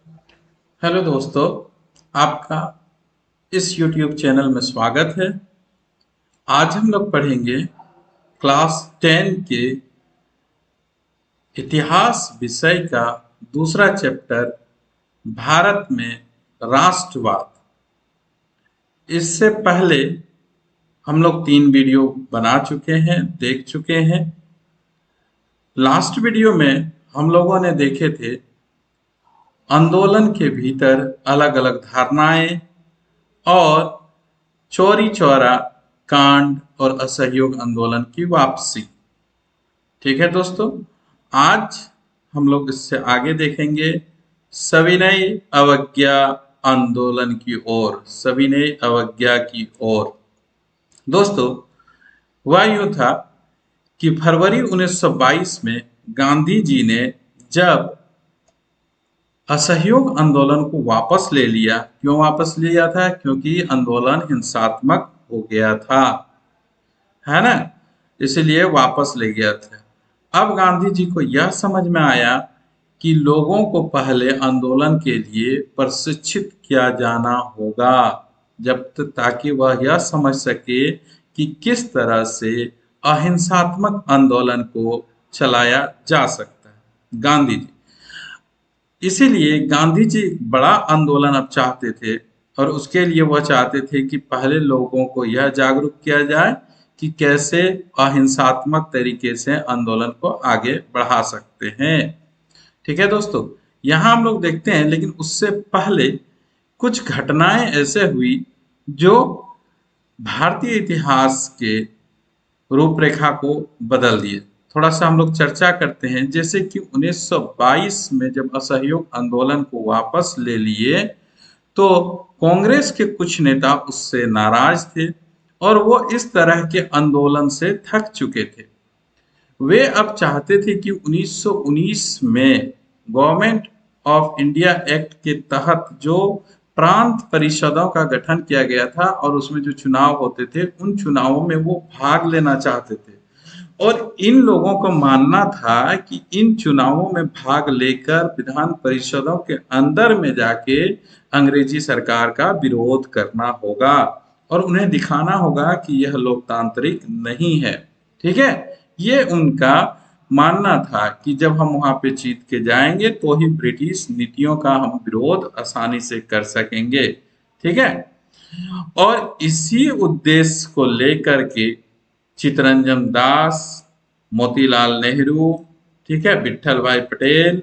Hello दोस्तों, आपका इस YouTube चैनल में स्वागत है। आज हम लोग पढ़ेंगे क्लास 10 के इतिहास विषय का दूसरा चैप्टर, भारत में राष्ट्रवाद। इससे पहले हम लोग 3 वीडियो बना चुके हैं, देख चुके हैं। लास्ट वीडियो में हम लोगों ने देखे थे आंदोलन के भीतर अलग अलग धारणाएं और चौरी चौरा कांड और असहयोग आंदोलन की वापसी। ठीक है दोस्तों, आज हम लोग इससे आगे देखेंगे सविनय अवज्ञा आंदोलन की ओर, सविनय अवज्ञा की ओर। दोस्तों, वह यूं था कि फरवरी 1922 में गांधी जी ने जब असहयोग आंदोलन को वापस ले लिया। क्यों वापस लिया था? क्योंकि आंदोलन हिंसात्मक हो गया था, है ना, इसलिए वापस ले गया था। अब गांधी जी को यह समझ में आया कि लोगों को पहले आंदोलन के लिए प्रशिक्षित किया जाना होगा, जब तक ताकि वह यह समझ सके कि किस तरह से अहिंसात्मक आंदोलन को चलाया जा सकता है। गांधी जी इसीलिए गांधी जी बड़ा आंदोलन अब चाहते थे, और उसके लिए वह चाहते थे कि पहले लोगों को यह जागरूक किया जाए कि कैसे अहिंसात्मक तरीके से आंदोलन को आगे बढ़ा सकते हैं। ठीक है दोस्तों, यहाँ हम लोग देखते हैं, लेकिन उससे पहले कुछ घटनाएं ऐसे हुई जो भारतीय इतिहास के रूपरेखा को बदल दिए। थोड़ा सा हम लोग चर्चा करते हैं, जैसे कि 1922 में जब असहयोग आंदोलन को वापस ले लिए तो कांग्रेस के कुछ नेता उससे नाराज थे और वो इस तरह के आंदोलन से थक चुके थे। वे अब चाहते थे कि 1919 में गवर्नमेंट ऑफ इंडिया एक्ट के तहत जो प्रांत परिषदों का गठन किया गया था और उसमें जो चुनाव होते थे, उन चुनावों में वो भाग लेना चाहते थे। और इन लोगों को मानना था कि इन चुनावों में भाग लेकर विधान परिषदों के अंदर में जाके अंग्रेजी सरकार का विरोध करना होगा और उन्हें दिखाना होगा कि यह लोकतांत्रिक नहीं है। ठीक है, ये उनका मानना था कि जब हम वहां पे जीत के जाएंगे तो ही ब्रिटिश नीतियों का हम विरोध आसानी से कर सकेंगे। ठीक है, और इसी उद्देश्य को लेकर के चित्तरंजन दास, मोतीलाल नेहरू, ठीक है, विट्ठल भाई पटेल,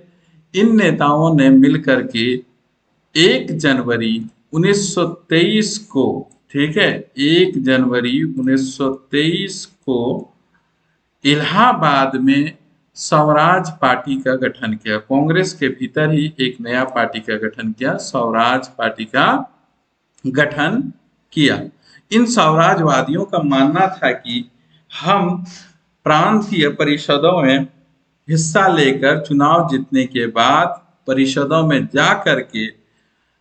इन नेताओं ने मिलकर के 1 जनवरी 1923 को, ठीक है, 1 जनवरी 1923 को इलाहाबाद में स्वराज पार्टी का गठन किया। कांग्रेस के भीतर ही एक नया पार्टी का गठन किया, स्वराज पार्टी का गठन किया। इन स्वराजवादियों का मानना था कि हम प्रांतीय परिषदों में हिस्सा लेकर चुनाव जीतने के बाद परिषदों में जा करके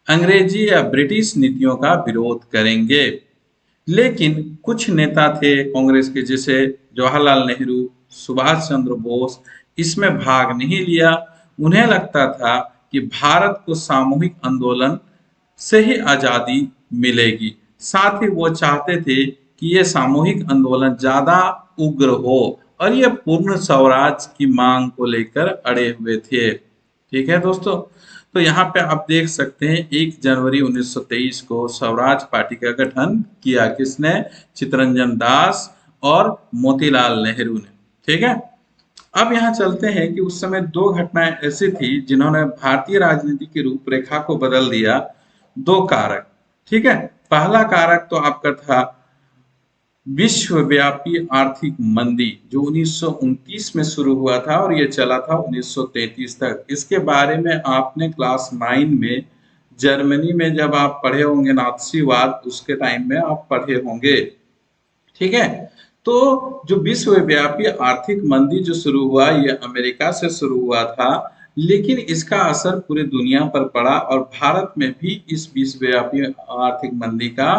अंग्रेजी या ब्रिटिश नीतियों का विरोध करेंगे। लेकिन कुछ नेता थे कांग्रेस के, जैसे जवाहरलाल नेहरू, सुभाष चंद्र बोस, इसमें भाग नहीं लिया। उन्हें लगता था कि भारत को सामूहिक आंदोलन से ही आजादी मिलेगी। साथ ही वो चाहते थे कि ये सामूहिक आंदोलन ज्यादा उग्र हो और ये पूर्ण स्वराज की मांग को लेकर अड़े हुए थे। ठीक है दोस्तों, तो यहाँ पे आप देख सकते हैं 1 जनवरी 1923 को स्वराज पार्टी का गठन किया। किसने? चित्तरंजन दास और मोतीलाल नेहरू ने। ठीक है, अब यहाँ चलते हैं कि उस समय 2 घटनाएं ऐसी थी जिन्होंने भारतीय राजनीति की रूपरेखा को बदल दिया। 2 कारक, ठीक है। पहला कारक तो आपका था विश्वव्यापी आर्थिक मंदी, जो 1929 में शुरू हुआ था और ये चला था 1933 तक। इसके बारे में आपने क्लास 9 में जर्मनी में जब आप पढ़े होंगे नाथसीवाद, उसके टाइम में आप पढ़े होंगे। ठीक है, तो जो विश्वव्यापी आर्थिक मंदी जो शुरू हुआ, ये अमेरिका से शुरू हुआ था, लेकिन इसका असर पूरे दुनिया पर पड़ा और भारत में भी इस विश्वव्यापी आर्थिक मंदी का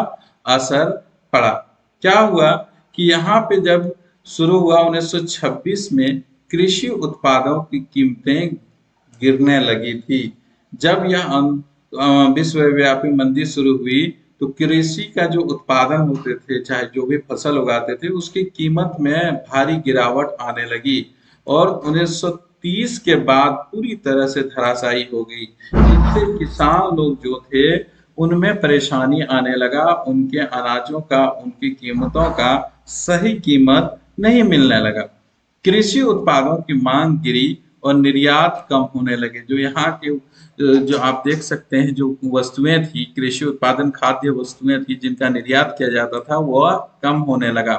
असर पड़ा। क्या हुआ कि यहाँ पे जब शुरू हुआ 1926 में, कृषि उत्पादों की कीमतें गिरने लगी थी। जब यह विश्वव्यापी मंदी शुरू हुई तो कृषि का जो उत्पादन होते थे, चाहे जो भी फसल उगाते थे, उसकी कीमत में भारी गिरावट आने लगी और 1930 के बाद पूरी तरह से धराशायी हो गई। इससे किसान लोग जो थे उनमें परेशानी आने लगा, उनके अनाजों का, उनकी कीमतों का सही कीमत नहीं मिलने लगा। कृषि उत्पादों की मांग गिरी और निर्यात कम होने लगे। जो यहाँ के जो आप देख सकते हैं, जो वस्तुएं थी, कृषि उत्पादन खाद्य वस्तुएं थी जिनका निर्यात किया जाता था, वह कम होने लगा।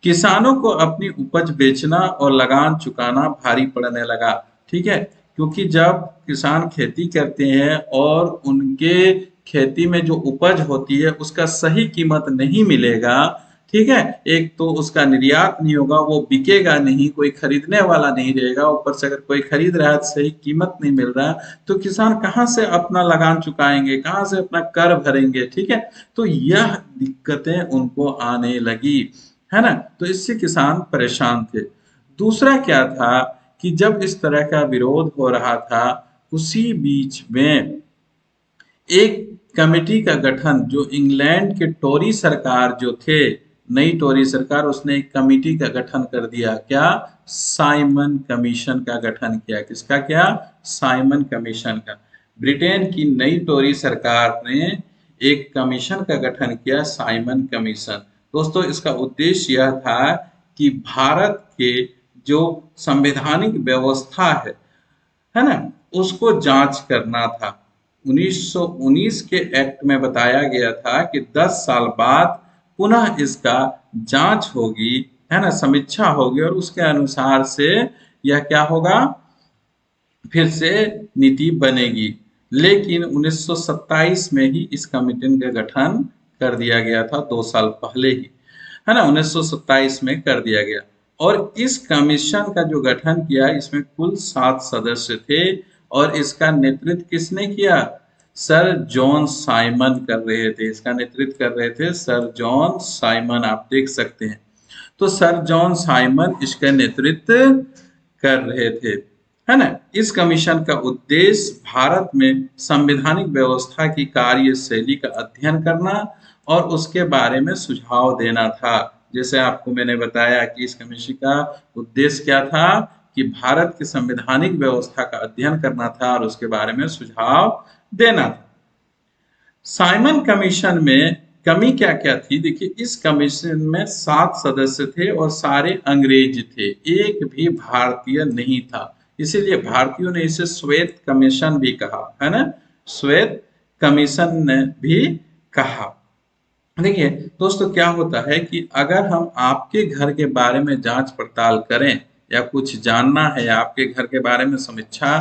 किसानों को अपनी उपज बेचना और लगान चुकाना भारी पड़ने लगा। ठीक है, क्योंकि जब किसान खेती करते हैं और उनके खेती में जो उपज होती है उसका सही कीमत नहीं मिलेगा, ठीक है, एक तो उसका निर्यात नहीं होगा, वो बिकेगा नहीं, कोई खरीदने वाला नहीं रहेगा, ऊपर से अगर कोई खरीद रहा है तो सही कीमत नहीं मिल रहा, तो किसान कहाँ से अपना लगान चुकाएंगे, कहाँ से अपना कर भरेंगे। ठीक है, तो यह दिक्कतें उनको आने लगी, है ना। तो इससे किसान परेशान थे। दूसरा क्या था कि जब इस तरह का विरोध हो रहा था, उसी बीच में एक कमेटी का गठन, जो इंग्लैंड के टोरी सरकार जो थे, नई टोरी सरकार, उसने एक कमेटी का गठन कर दिया। क्या? साइमन कमीशन का गठन किया। किसका? क्या? साइमन कमीशन का। ब्रिटेन की नई टोरी सरकार ने एक कमीशन का गठन किया, साइमन कमीशन। दोस्तों, इसका उद्देश्य यह था कि भारत के जो संवैधानिक व्यवस्था है ना, उसको जांच करना था। 1919 के एक्ट में बताया गया था कि 10 साल बाद पुनः इसका जांच होगी, है ना, समीक्षा होगी और उसके अनुसार से यह क्या होगा, फिर से नीति बनेगी। लेकिन 1927 में ही इस कमेटी का गठन कर दिया गया था, 2 साल पहले ही, है ना, 1927 में कर दिया गया। और इस कमीशन का जो गठन किया, इसमें कुल 7 सदस्य थे और इसका नेतृत्व किसने किया? सर जॉन साइमन कर रहे थे। इसका नेतृत्व कर रहे थे सर जॉन साइमन, आप देख सकते हैं। तो सर जॉन साइमन इसका नेतृत्व कर रहे थे, है ना। इस कमीशन का उद्देश्य भारत में संवैधानिक व्यवस्था की कार्यशैली का अध्ययन करना और उसके बारे में सुझाव देना था। जैसे आपको मैंने बताया कि इस कमीशन का उद्देश्य क्या था, कि भारत की संवैधानिक व्यवस्था का अध्ययन करना था और उसके बारे में सुझाव देना था। साइमन कमीशन में कमी क्या क्या थी? देखिए, इस कमीशन में 7 सदस्य थे और सारे अंग्रेज थे, एक भी भारतीय नहीं था। इसीलिए भारतीयों ने इसे श्वेत कमीशन भी कहा, है ना, श्वेत कमीशन ने भी कहा। देखिए दोस्तों, क्या होता है कि अगर हम आपके घर के बारे में जांच पड़ताल करें या कुछ जानना है, आपके घर के बारे में समीक्षा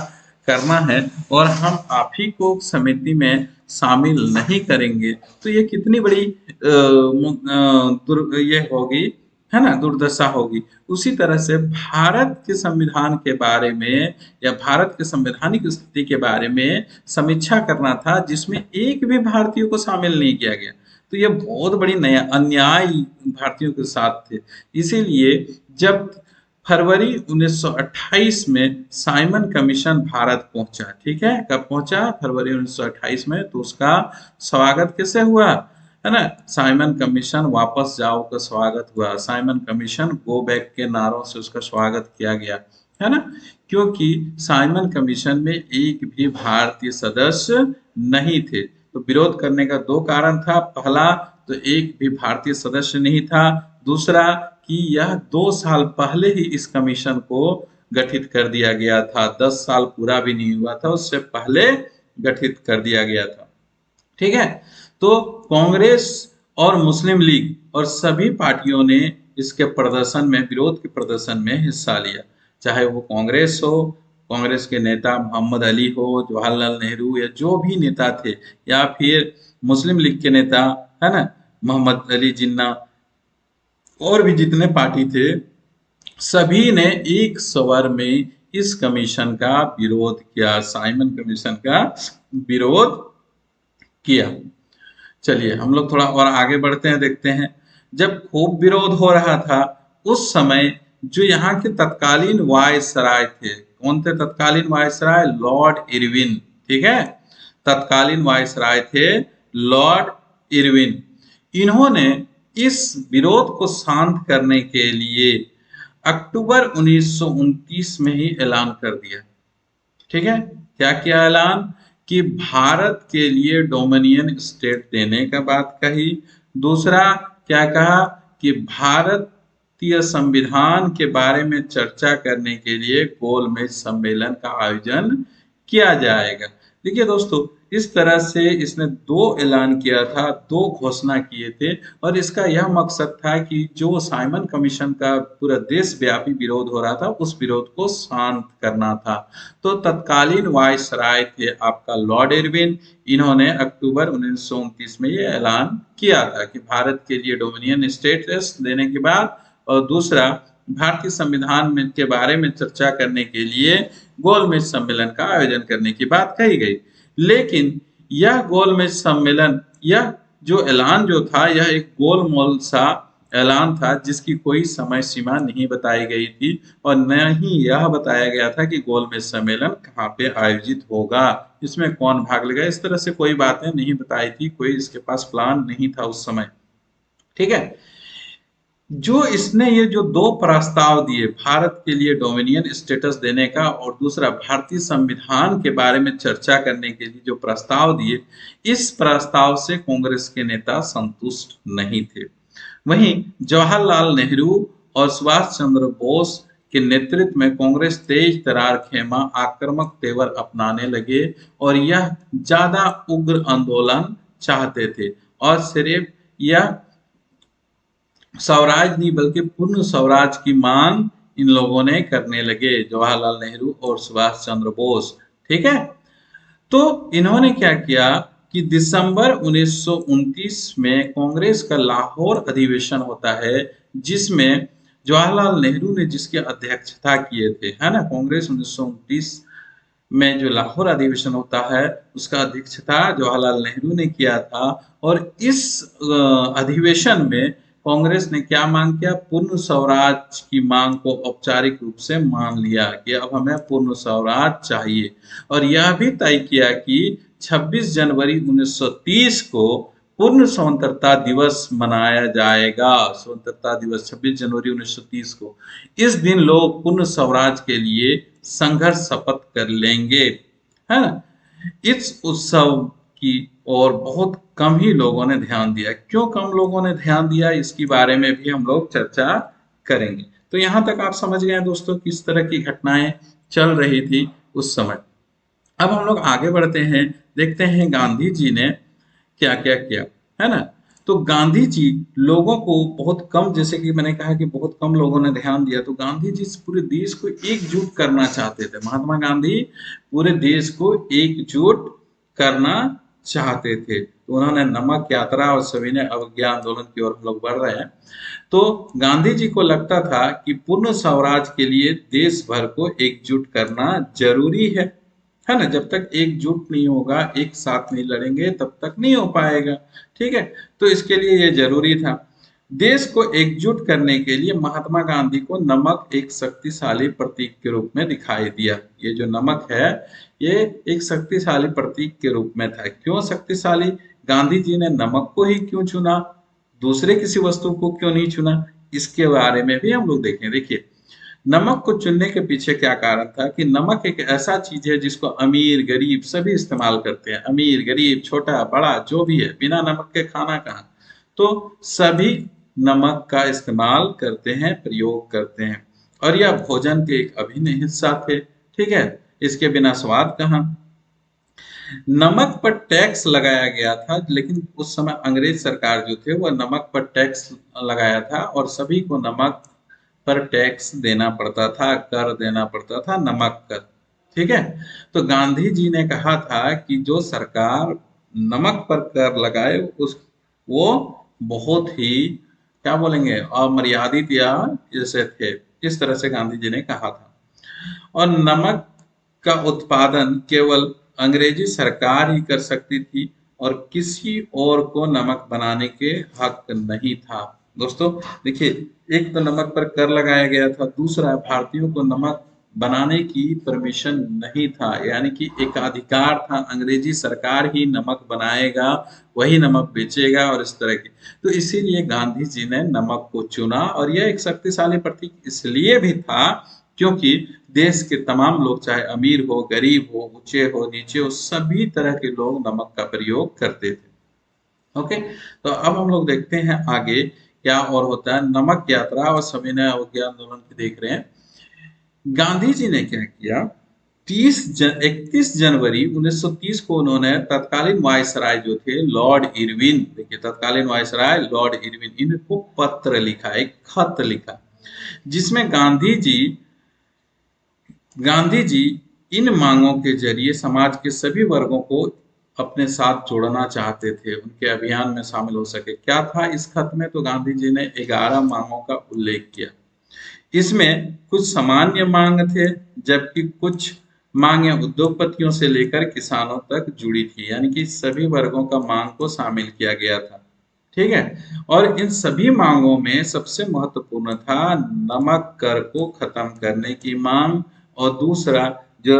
करना है और हम आप ही को समिति में शामिल नहीं करेंगे, तो ये कितनी बड़ी ये होगी, है ना, दुर्दशा होगी। उसी तरह से भारत के संविधान के बारे में या भारत के संवैधानिक स्थिति के बारे में समीक्षा करना था, जिसमें एक भी भारतीय को शामिल नहीं किया गया। तो ये बहुत बड़ी नया अन्याय भारतीयों के साथ थे। इसीलिए जब फरवरी 1928 में साइमन कमीशन भारत पहुंचा, ठीक है, कब पहुंचा? फरवरी 1928 में। तो उसका स्वागत कैसे हुआ, है ना, साइमन कमीशन वापस जाओ का स्वागत हुआ। साइमन कमीशन गो बैक के नारों से उसका स्वागत किया गया, है ना, क्योंकि साइमन कमीशन में एक भी भारतीय सदस्य नहीं थे। तो विरोध करने का 2 कारण था। पहला, तो एक भी भारतीय सदस्य नहीं था। दूसरा कि यह 2 साल पहले ही इस कमीशन को गठित कर दिया गया था, 10 साल पूरा भी नहीं हुआ था, उससे पहले गठित कर दिया गया था। ठीक है, तो कांग्रेस और मुस्लिम लीग और सभी पार्टियों ने इसके प्रदर्शन में, विरोध के प्रदर्शन में हिस्सा लिया। चाहे वो कांग्रेस हो, कांग्रेस के नेता मोहम्मद अली हो, जवाहरलाल नेहरू या जो भी नेता थे, या फिर मुस्लिम लीग के नेता, है ना, मोहम्मद अली जिन्ना, और भी जितने पार्टी थे, सभी ने एक स्वर में इस कमीशन का विरोध किया, साइमन कमीशन का विरोध किया। चलिए हम लोग थोड़ा और आगे बढ़ते हैं, देखते हैं। जब खूब विरोध हो रहा था, उस समय जो यहाँ के तत्कालीन वायसराय थे, कौन थे तत्कालीन वायसराय? लॉर्ड इरविन, ठीक है। तत्कालीन वायसराय थे लॉर्ड इरविन। इन्होंने इस विरोध को शांत करने के लिए अक्टूबर 1929 में ही ऐलान कर दिया। ठीक है, क्या किया ऐलान कि भारत के लिए डोमिनियन स्टेट देने का बात कही। दूसरा क्या कहा कि भारतीय संविधान के बारे में चर्चा करने के लिए गोलमेज सम्मेलन का आयोजन किया जाएगा। देखिए दोस्तों, इस तरह से इसने दो ऐलान किया था, दो घोषणा किए थे, और इसका यह मकसद था कि जो साइमन कमीशन का पूरा देशव्यापी विरोध हो रहा था, उस विरोध को शांत करना था। तो तत्कालीन वायसराय थे आपका लॉर्ड इरविन। इन्होंने अक्टूबर 1929 में ये ऐलान किया था कि भारत के लिए डोमिनियन स्टेटस देने के बाद, और दूसरा भारतीय संविधान में के बारे में चर्चा करने के लिए गोलमेज सम्मेलन का आयोजन करने की बात कही गई। लेकिन यह गोलमेज सम्मेलन, यह जो ऐलान जो था, यह एक गोलमोल सा ऐलान था जिसकी कोई समय सीमा नहीं बताई गई थी, और न ही यह बताया गया था कि गोलमेज सम्मेलन कहाँ पे आयोजित होगा, इसमें कौन भाग लेगा, इस तरह से कोई बातें नहीं बताई थी, कोई इसके पास प्लान नहीं था उस समय। ठीक है, जो इसने ये जो दो प्रस्ताव दिए, भारत के लिए डोमिनियन स्टेटस देने का और दूसरा भारतीय संविधान के बारे में चर्चा करने के लिए जो प्रस्ताव दिए, इस प्रस्ताव से कांग्रेस के नेता संतुष्ट नहीं थे। वहीं जवाहरलाल नेहरू और सुभाष चंद्र बोस के नेतृत्व में कांग्रेस तेज तरार खेमा आक्रामक तेवर अपनाने लगे और यह ज्यादा उग्र आंदोलन चाहते थे, और सिर्फ यह स्वराज नहीं बल्कि पूर्ण स्वराज की मांग इन लोगों ने करने लगे, जवाहरलाल नेहरू और सुभाष चंद्र बोस। ठीक है, तो इन्होंने क्या किया कि दिसंबर 1929 में कांग्रेस का लाहौर अधिवेशन होता है, जिसमें जवाहरलाल नेहरू ने जिसकी अध्यक्षता किए थे, है ना। कांग्रेस 1929 में जो लाहौर अधिवेशन होता है उसका अध्यक्षता जवाहरलाल नेहरू ने किया था, और इस अधिवेशन में कांग्रेस ने क्या मांग किया, पूर्ण स्वराज की मांग को औपचारिक रूप से मान लिया कि अब हमें पूर्ण स्वराज चाहिए, और यह भी तय किया कि 26 जनवरी 1930 को पूर्ण स्वतंत्रता दिवस मनाया जाएगा। स्वतंत्रता दिवस 26 जनवरी 1930 को, इस दिन लोग पूर्ण स्वराज के लिए संघर्ष शपथ कर लेंगे, है ना। इस उत्सव की और बहुत कम ही लोगों ने ध्यान दिया। क्यों कम लोगों ने ध्यान दिया, इसके बारे में भी हम लोग चर्चा करेंगे। तो यहाँ तक आप समझ गए दोस्तों किस तरह की घटनाएं चल रही थी उस समय। अब हम लोग आगे बढ़ते हैं, देखते हैं गांधी जी ने क्या क्या किया, है ना। तो गांधी जी लोगों को बहुत कम, जैसे कि मैंने कहा कि बहुत कम लोगों ने ध्यान दिया, तो गांधी जी पूरे देश को एकजुट करना चाहते थे। महात्मा गांधी पूरे देश को एकजुट करना चाहते थे, तो उन्होंने नमक यात्रा और सविनय अवज्ञा आंदोलन की ओर हम लोग बढ़ रहे हैं। तो गांधी जी को लगता था कि पूर्ण स्वराज के लिए देश भर को एकजुट करना जरूरी है ना। जब तक एकजुट नहीं होगा, एक साथ नहीं लड़ेंगे, तब तक नहीं हो पाएगा। ठीक है, तो इसके लिए ये जरूरी था। देश को एकजुट करने के लिए महात्मा गांधी को नमक एक शक्तिशाली प्रतीक के रूप में दिखाई दिया। ये जो नमक है, ये एक शक्तिशाली प्रतीक के रूप में था। क्यों शक्तिशाली, गांधी जी ने नमक को ही क्यों चुना, दूसरे किसी वस्तु को क्यों नहीं चुना, इसके बारे में भी हम लोग देखें। देखिए, नमक को चुनने के पीछे क्या कारण था कि नमक एक ऐसा चीज है जिसको अमीर गरीब सभी इस्तेमाल करते हैं। अमीर गरीब छोटा बड़ा जो भी है, बिना नमक के खाना कहाँ, तो सभी नमक का इस्तेमाल करते हैं, प्रयोग करते हैं, और यह भोजन के एक अभिन्न हिस्सा थे। ठीक है, इसके बिना स्वाद कहाँ। नमक पर टैक्स लगाया गया था, लेकिन उस समय अंग्रेज सरकार जो थे वह नमक पर टैक्स लगाया था, और सभी को नमक पर टैक्स देना पड़ता था, कर देना पड़ता था, नमक कर। ठीक है, तो गांधी जी ने कहा था कि जो सरकार नमक पर कर लगाए उस वो बहुत ही क्या बोलेंगे अमर्यादित या जैसे थे, इस तरह से गांधी जी ने कहा था। और नमक का उत्पादन केवल अंग्रेजी सरकार ही कर सकती थी, और किसी और को नमक बनाने के हक नहीं था। दोस्तों देखिए, एक तो नमक पर कर लगाया गया था, दूसरा भारतीयों को नमक बनाने की परमिशन नहीं था, यानी कि एक अधिकार था, अंग्रेजी सरकार ही नमक बनाएगा, वही नमक बेचेगा और इस तरह की। तो इसीलिए गांधी जी ने नमक को चुना, और यह एक शक्तिशाली प्रतीक इसलिए भी था क्योंकि देश के तमाम लोग, चाहे अमीर हो, गरीब हो, ऊंचे हो, नीचे हो, सभी तरह के लोग नमक का प्रयोग करते थे। ओके, तो अब हम लोग देखते हैं आगे क्या और होता है। नमक यात्रा और सविनय अवज्ञा आंदोलन की देख रहे हैं। गांधी जी ने क्या किया, 31 जनवरी 1930 को उन्होंने तत्कालीन वायसराय जो थे लॉर्ड इरविन, देखिए तत्कालीन वायसराय लॉर्ड इरविन, इनको पत्र लिखा, एक खत लिखा, जिसमें गांधी जी इन मांगों के जरिए समाज के सभी वर्गों को अपने साथ जोड़ना चाहते थे, उनके अभियान में शामिल हो सके। क्या था इस खत में? तो गांधी जी ने 11 मांगों का उल्लेख किया। इसमें कुछ सामान्य मांग थे, जबकि कुछ मांगे उद्योगपतियों से लेकर किसानों तक जुड़ी थी, यानी कि सभी वर्गों का मांग को शामिल किया गया था। ठीक है, और इन सभी मांगों में सबसे महत्वपूर्ण था नमक कर को खत्म करने की मांग, और दूसरा जो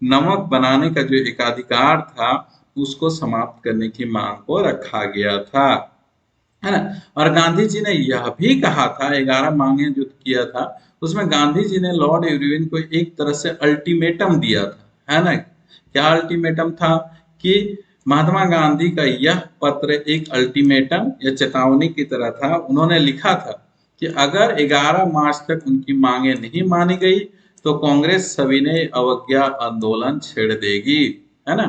नमक बनाने का जो एकाधिकार था उसको समाप्त करने की मांग को रखा गया था, है ना। और गांधी जी ने यह भी कहा था, 11 मांगे जो किया था उसमें गांधी जी ने लॉर्ड इरविन को एक तरह से अल्टीमेटम दिया था, है ना। क्या अल्टीमेटम था? कि महात्मा गांधी का यह पत्र एक अल्टीमेटम या चेतावनी की तरह था। उन्होंने लिखा था कि अगर 11 मार्च तक उनकी मांगे नहीं मानी गई तो कांग्रेस सविनय अवज्ञा आंदोलन छेड़ देगी, है ना।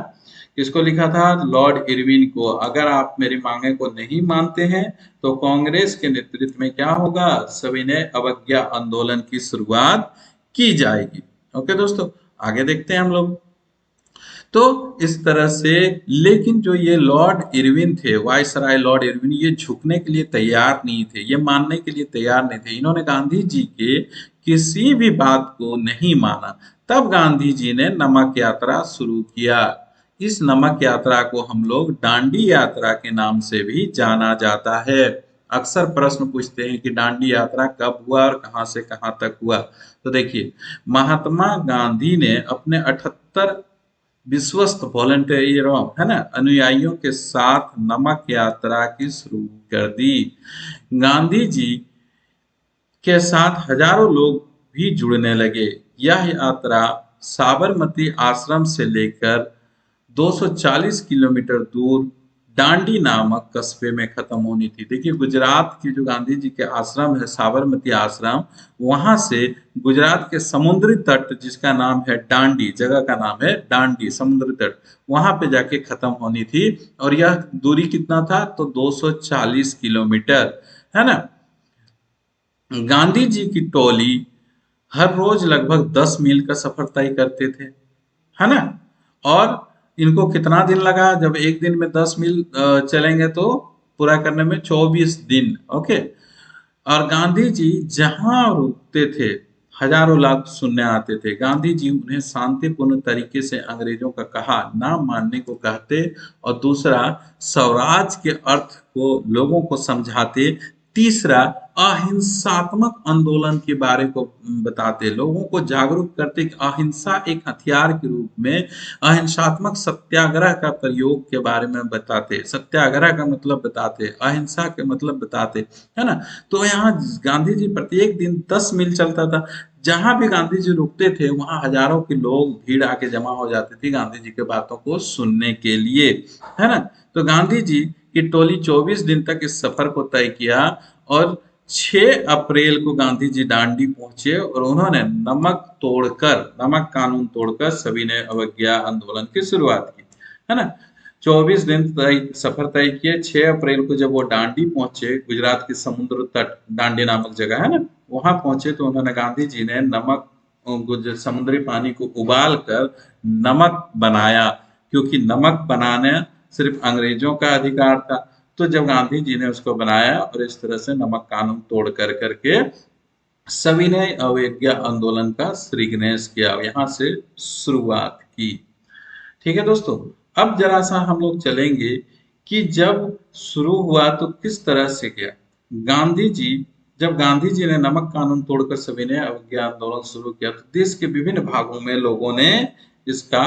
किसको लिखा था? लॉर्ड इरविन को। अगर आप मेरी मांगे को नहीं मानते हैं तो कांग्रेस के नेतृत्व में क्या होगा? सविनय अवज्ञा आंदोलन की शुरुआत की जाएगी। ओके दोस्तों, आगे देखते हैं हम लोग। तो इस तरह से, लेकिन जो ये लॉर्ड इरविन थे, वायसराय लॉर्ड इरविन, ये झुकने के लिए तैयार नहीं थे, ये मानने के लिए तैयार नहीं थे। इन्होंने गांधी जी के किसी भी बात को नहीं माना। तब गांधी जी ने नमक यात्रा शुरू किया। इस नमक यात्रा को हम लोग दांडी यात्रा के नाम से भी जाना जाता है। अक्सर प्रश्न पूछते हैं कि दांडी यात्रा कब हुआ और कहां से कहां तक हुआ। तो देखिए, महात्मा गांधी ने अपने 78 विश्वस्त वॉलंटियरों, है ना, अनुयायियों के साथ नमक यात्रा की शुरू कर दी। गांधी जी के साथ हजारों लोग भी जुड़ने लगे। यह यात्रा साबरमती आश्रम से लेकर 240 किलोमीटर दूर डांडी नामक कस्बे में खत्म होनी थी। देखिए, गुजरात की जो गांधी जी के आश्रम है, साबरमती आश्रम, वहां से गुजरात के समुद्री तट, जिसका नाम है डांडी, जगह का नाम है डांडी, समुद्री तट, वहां पे जाके खत्म होनी थी। और यह दूरी कितना था? तो 240 किलोमीटर, है ना। गांधी जी की टोली हर रोज लगभग 10 मील का सफर तय करते थे, है ना। और इनको कितना दिन लगा? जब एक दिन में 10 मील चलेंगे तो पूरा करने में 24 दिन। ओके, और गांधी जी जहां रुकते थे हजारों लोग सुनने आते थे। गांधी जी उन्हें शांतिपूर्ण तरीके से अंग्रेजों का कहा ना मानने को कहते, और दूसरा स्वराज के अर्थ को लोगों को समझाते। तीसरा, अहिंसात्मक आंदोलन के बारे को बताते, लोगों को जागरूक करते कि अहिंसा एक हथियार के रूप में अहिंसात्मक सत्याग्रह का प्रयोग के बारे में बताते, सत्याग्रह का मतलब बताते, अहिंसा के मतलब बताते, है ना। तो यहाँ गांधी जी प्रत्येक दिन 10 मील चलता था। जहां भी गांधी जी रुकते थे वहां हजारों के लोग भीड़ आके जमा हो जाती थी गांधी जी के बातों को सुनने के लिए, है ना। तो गांधी जी की टोली 24 दिन तक इस सफर को तय किया, और 6 अप्रैल को गांधी जी दांडी पहुंचे और उन्होंने नमक कानून तोड़कर सविनय अवज्ञा आंदोलन की शुरुआत की, है ना। 24 दिन तय सफर तय किए। 6 अप्रैल को जब वो दांडी पहुंचे, गुजरात के समुद्र तट दांडी नामक जगह है ना, वहां पहुंचे तो उन्होंने, गांधी जी ने नमक, समुद्री पानी को उबाल कर नमक बनाया, क्योंकि नमक बनाने सिर्फ अंग्रेजों का अधिकार था। तो जब गांधी जी ने उसको बनाया और इस तरह से नमक कानून तोड़ कर करके सविनय अवज्ञा आंदोलन का श्रीगणेश किया, यहाँ से शुरुआत की। ठीक है दोस्तों, अब जरा सा हम लोग चलेंगे कि जब शुरू हुआ तो किस तरह से किया। गांधी जी जब गांधी जी ने नमक कानून तोड़कर सविनय अवज्ञा आंदोलन शुरू किया तो देश के विभिन्न भागों में लोगों ने इसका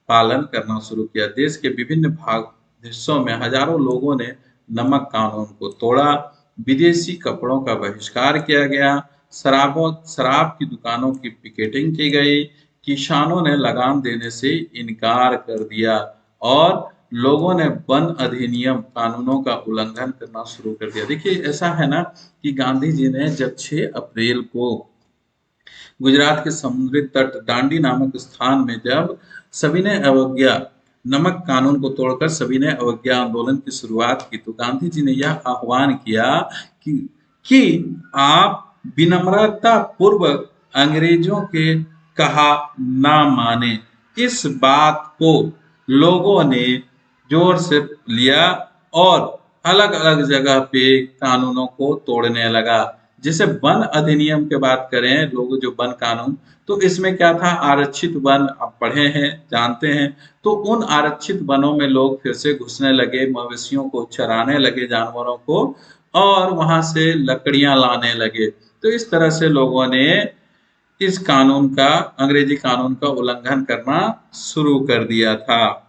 पालन करना शुरू किया। देश के विभिन्न भाग हिस्सों में हजारों लोगों ने नमक कानून को तोड़ा, विदेशी कपड़ों का बहिष्कार किया गया, शराब की दुकानों की पिकेटिंग की गई, किसानों ने लगान देने से इनकार कर दिया और लोगों ने वन अधिनियम कानूनों का उल्लंघन करना शुरू कर दिया। देखिए ऐसा है ना कि गांधी जी ने जब 6 अप्रैल को गुजरात के समुद्री तट दांडी नामक स्थान में जब सविनय अवज्ञा नमक कानून को तोड़कर सविनय अवज्ञा आंदोलन की शुरुआत की तो गांधी जी ने यह आह्वान किया कि कि आप विनम्रता पूर्वक अंग्रेजों के कहा ना माने। इस बात को लोगों ने जोर से लिया और अलग अलग जगह पे कानूनों को तोड़ने लगा। जैसे वन अधिनियम की बात करें, लोग जो वन कानून, तो इसमें क्या था, आरक्षित वन आप पढ़े हैं जानते हैं, तो उन आरक्षित वनों में लोग फिर से घुसने लगे, मवेशियों को चराने लगे, जानवरों को, और वहां से लकड़ियां लाने लगे। तो इस तरह से लोगों ने इस कानून का, अंग्रेजी कानून का उल्लंघन करना शुरू कर दिया था।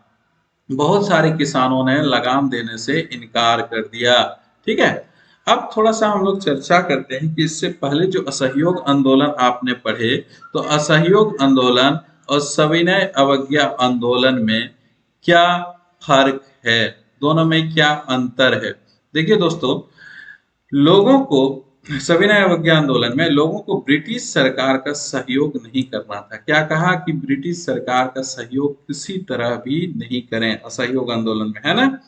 बहुत सारे किसानों ने लगाम देने से इनकार कर दिया। ठीक है, अब थोड़ा सा हम लोग चर्चा करते हैं कि इससे पहले जो असहयोग आंदोलन आपने पढ़े, तो असहयोग आंदोलन और सविनय अवज्ञा आंदोलन में क्या फर्क है, दोनों में क्या अंतर है। देखिए दोस्तों, लोगों को सविनय अवज्ञा आंदोलन में लोगों को ब्रिटिश सरकार का सहयोग नहीं करना था। क्या कहा कि ब्रिटिश सरकार का सहयोग किसी तरह भी नहीं करें, असहयोग आंदोलन में, है ना।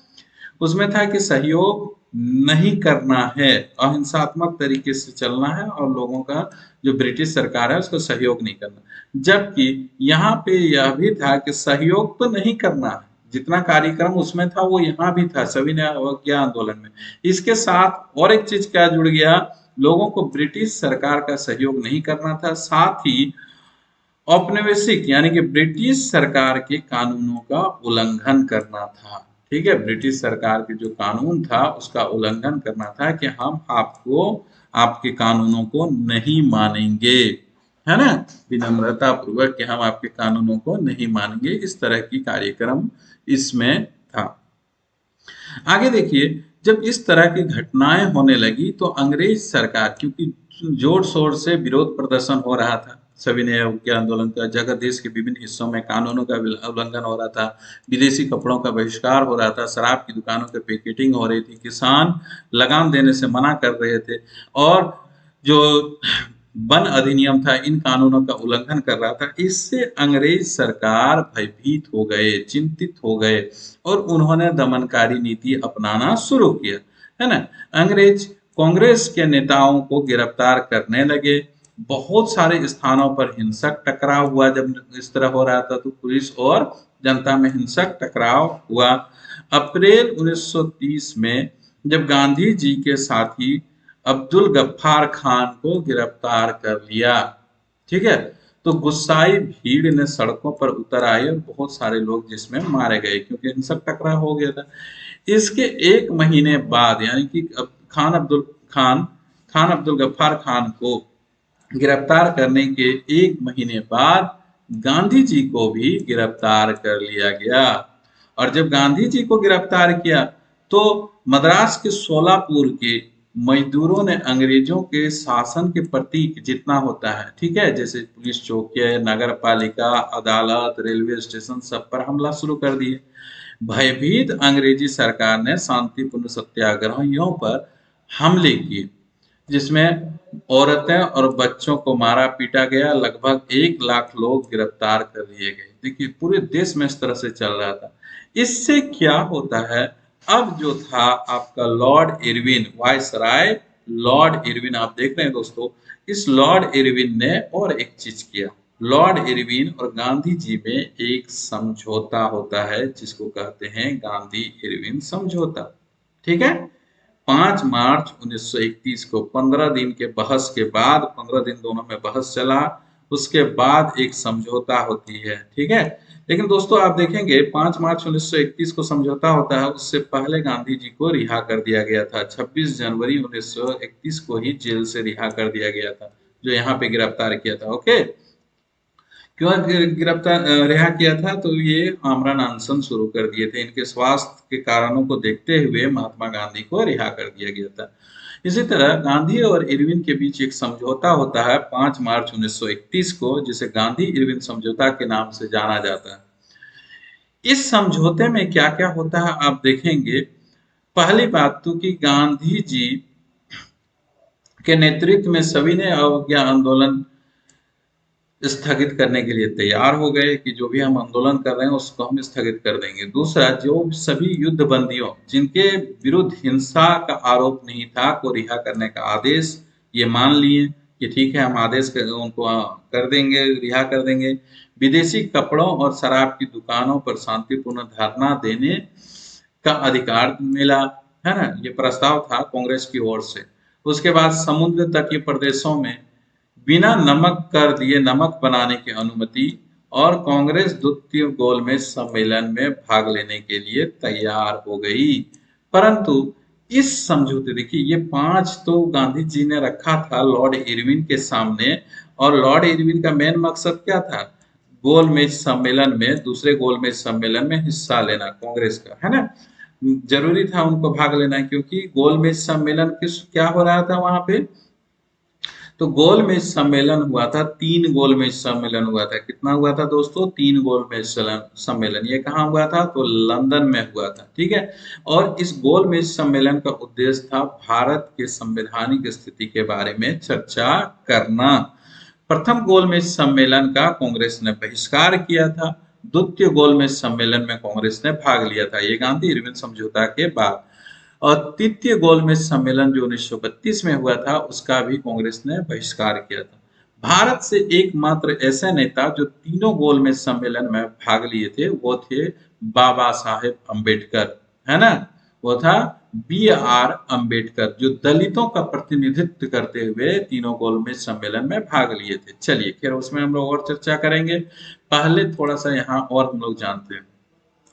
उसमें था कि सहयोग नहीं करना है, अहिंसात्मक तरीके से चलना है और लोगों का जो ब्रिटिश सरकार है उसको सहयोग नहीं करना। जबकि यहाँ पे यह भी था कि सहयोग तो नहीं करना है, जितना कार्यक्रम उसमें था वो यहाँ भी था सविनय अवज्ञा आंदोलन में। इसके साथ और एक चीज क्या जुड़ गया, लोगों को ब्रिटिश सरकार का सहयोग नहीं करना था, साथ ही औपनिवेशिक यानी कि ब्रिटिश सरकार के कानूनों का उल्लंघन करना था। ठीक है, ब्रिटिश सरकार के जो कानून था उसका उल्लंघन करना था कि हम आपको, आपके कानूनों को नहीं मानेंगे, है ना, विनम्रता पूर्वक कि हम आपके कानूनों को नहीं मानेंगे, इस तरह की कार्यक्रम इसमें था। आगे देखिए, जब इस तरह की घटनाएं होने लगी तो अंग्रेज सरकार, क्योंकि जोर शोर से विरोध प्रदर्शन हो रहा था, सविनय अवज्ञा आंदोलन का जगह देश के विभिन्न हिस्सों में कानूनों का उल्लंघन हो रहा था, विदेशी कपड़ों का बहिष्कार हो रहा था, शराब की दुकानों की पिकेटिंग हो रही थी, किसान लगान देने से मना कर रहे थे और जो वन अधिनियम था इन कानूनों का उल्लंघन कर रहा था। इससे अंग्रेज सरकार भयभीत हो गए, चिंतित हो गए और उन्होंने दमनकारी नीति अपनाना शुरू किया, है ना। अंग्रेज कांग्रेस के नेताओं को गिरफ्तार करने लगे। बहुत सारे स्थानों पर हिंसक टकराव हुआ। जब इस तरह हो रहा था तो पुलिस और जनता में हिंसक टकराव हुआ। अप्रैल 1930 में जब गांधी जी के साथी अब्दुल गफ्फार खान को गिरफ्तार कर लिया, ठीक है, तो गुस्साई भीड़ ने सड़कों पर उतर आए और बहुत सारे लोग जिसमें मारे गए क्योंकि हिंसक टकराव हो गया था। इसके एक महीने बाद यानी कि खान अब्दुल गफ्फार खान को गिरफ्तार करने के एक महीने बाद गांधी जी को भी गिरफ्तार कर लिया गया। और जब गांधी जी को गिरफ्तार किया तो मद्रास के सोलापुर के मजदूरों ने अंग्रेजों के शासन के प्रति जितना होता है, ठीक है, जैसे पुलिस चौकी, नगर पालिका, अदालत, रेलवे स्टेशन, सब पर हमला शुरू कर दिए। भयभीत अंग्रेजी सरकार ने शांतिपूर्ण सत्याग्रहियों पर हमले किए जिसमें औरतें और बच्चों को मारा पीटा गया। लगभग 1 लाख लोग गिरफ्तार कर लिए गए। देखिए पूरे देश में इस तरह से चल रहा था। इससे क्या होता है, अब जो था आपका Lord Irwin, viceroy Lord Irwin, आप देख रहे हैं दोस्तों, इस लॉर्ड इरविन ने और एक चीज किया। लॉर्ड इरविन और गांधी जी में एक समझौता होता है जिसको कहते हैं गांधी इरविन समझौता। ठीक है, 5 मार्च 1931 को 15 दिन के बहस के बाद, 15 दिन दोनों में बहस चला, उसके बाद एक समझौता होती है। ठीक है, लेकिन दोस्तों आप देखेंगे 5 मार्च 1931 को समझौता होता है, उससे पहले गांधी जी को रिहा कर दिया गया था। 26 जनवरी 1931 को ही जेल से रिहा कर दिया गया था, जो यहाँ पे गिरफ्तार किया था। ओके, क्यों गिरफ्तार रिहा किया था? तो ये आमरण अनशन शुरू कर दिए थे। इनके स्वास्थ्य के कारणों को देखते हुए महात्मा गांधी को रिहा कर दिया गया था। इसी तरह गांधी और इरविन के बीच एक समझौता होता है 5 मार्च 1931 को, जिसे गांधी इरविन समझौता के नाम से जाना जाता है। इस समझौते में क्या क्या होता है आप देखेंगे। पहली बात तो कि गांधी जी के नेतृत्व में सभी ने अवज्ञा आंदोलन स्थगित करने के लिए तैयार हो गए कि जो भी हम आंदोलन कर रहे हैं उसको हम स्थगित कर देंगे। दूसरा, जो सभी युद्ध बंदियों जिनके विरुद्ध हिंसा का आरोप नहीं था को रिहा करने का आदेश ये मान लिए कि ठीक है, हम आदेश उनको कर देंगे, रिहा कर देंगे। विदेशी कपड़ों और शराब की दुकानों पर शांतिपूर्ण धरना देने का अधिकार मिला, है ना, ये प्रस्ताव था कांग्रेस की ओर से। उसके बाद समुद्र तटीय प्रदेशों में बिना नमक कर दिए नमक बनाने की अनुमति, और कांग्रेस द्वितीय गोलमेज सम्मेलन में भाग लेने के लिए तैयार हो गई। परंतु इस समझौते, देखिए ये 5 तो गांधी जी ने रखा था लॉर्ड इरविन के सामने, और लॉर्ड इरविन का मेन मकसद क्या था? गोलमेज सम्मेलन में, दूसरे गोलमेज सम्मेलन में हिस्सा लेना कांग्रेस का, है ना। जरूरी था उनको भाग लेना, क्योंकि गोलमेज सम्मेलन किस क्या हो रहा था वहां पे? तो गोलमेज सम्मेलन हुआ था, 3 गोलमेज सम्मेलन हुआ था। कितना हुआ था दोस्तों? 3 गोलमेज सम्मेलन। ये कहाँ हुआ था? तो लंदन में हुआ था, ठीक है। और इस गोलमेज सम्मेलन का उद्देश्य था भारत के संवैधानिक स्थिति के बारे में चर्चा करना। प्रथम गोलमेज सम्मेलन का कांग्रेस ने बहिष्कार किया था। द्वितीय गोलमेज सम्मेलन में कांग्रेस ने भाग लिया था, ये गांधी इरविन समझौता के बाद। और तृतीय गोलमेज सम्मेलन जो 1932 में हुआ था, उसका भी कांग्रेस ने बहिष्कार किया था। भारत से एकमात्र ऐसे नेता जो तीनों गोलमेज सम्मेलन में भाग लिए थे वो थे बाबा साहेब अम्बेडकर, है ना। वो था B.R. अम्बेडकर, जो दलितों का प्रतिनिधित्व करते हुए तीनों गोलमेज सम्मेलन में भाग लिए थे। चलिए, खैर उसमें हम लोग और चर्चा करेंगे। पहले थोड़ा सा यहाँ और हम लोग जानते हैं।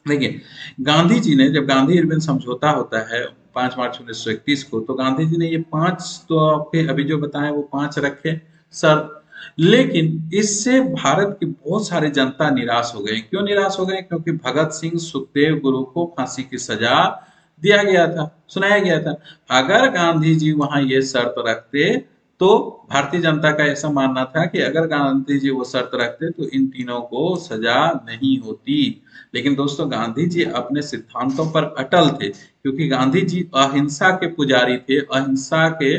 देखिए, गांधी जी ने, जब गांधी इरविन समझौता होता है 5 मार्च 1931 को, तो गांधी जी ने ये 5 तो आपके अभी जो बताए वो 5 रखे सर। लेकिन इससे भारत की बहुत सारी जनता निराश हो गई। क्यों निराश हो गए? क्योंकि भगत सिंह सुखदेव गुरु को फांसी की सजा दिया गया था, सुनाया गया था। अगर गांधी जी वहां ये शर्त रखते, तो भारतीय जनता का ऐसा मानना था कि अगर गांधी जी वो शर्त रखते तो इन तीनों को सजा नहीं होती। लेकिन दोस्तों, गांधी जी अपने सिद्धांतों पर अटल थे, क्योंकि गांधी जी अहिंसा के पुजारी थे, अहिंसा के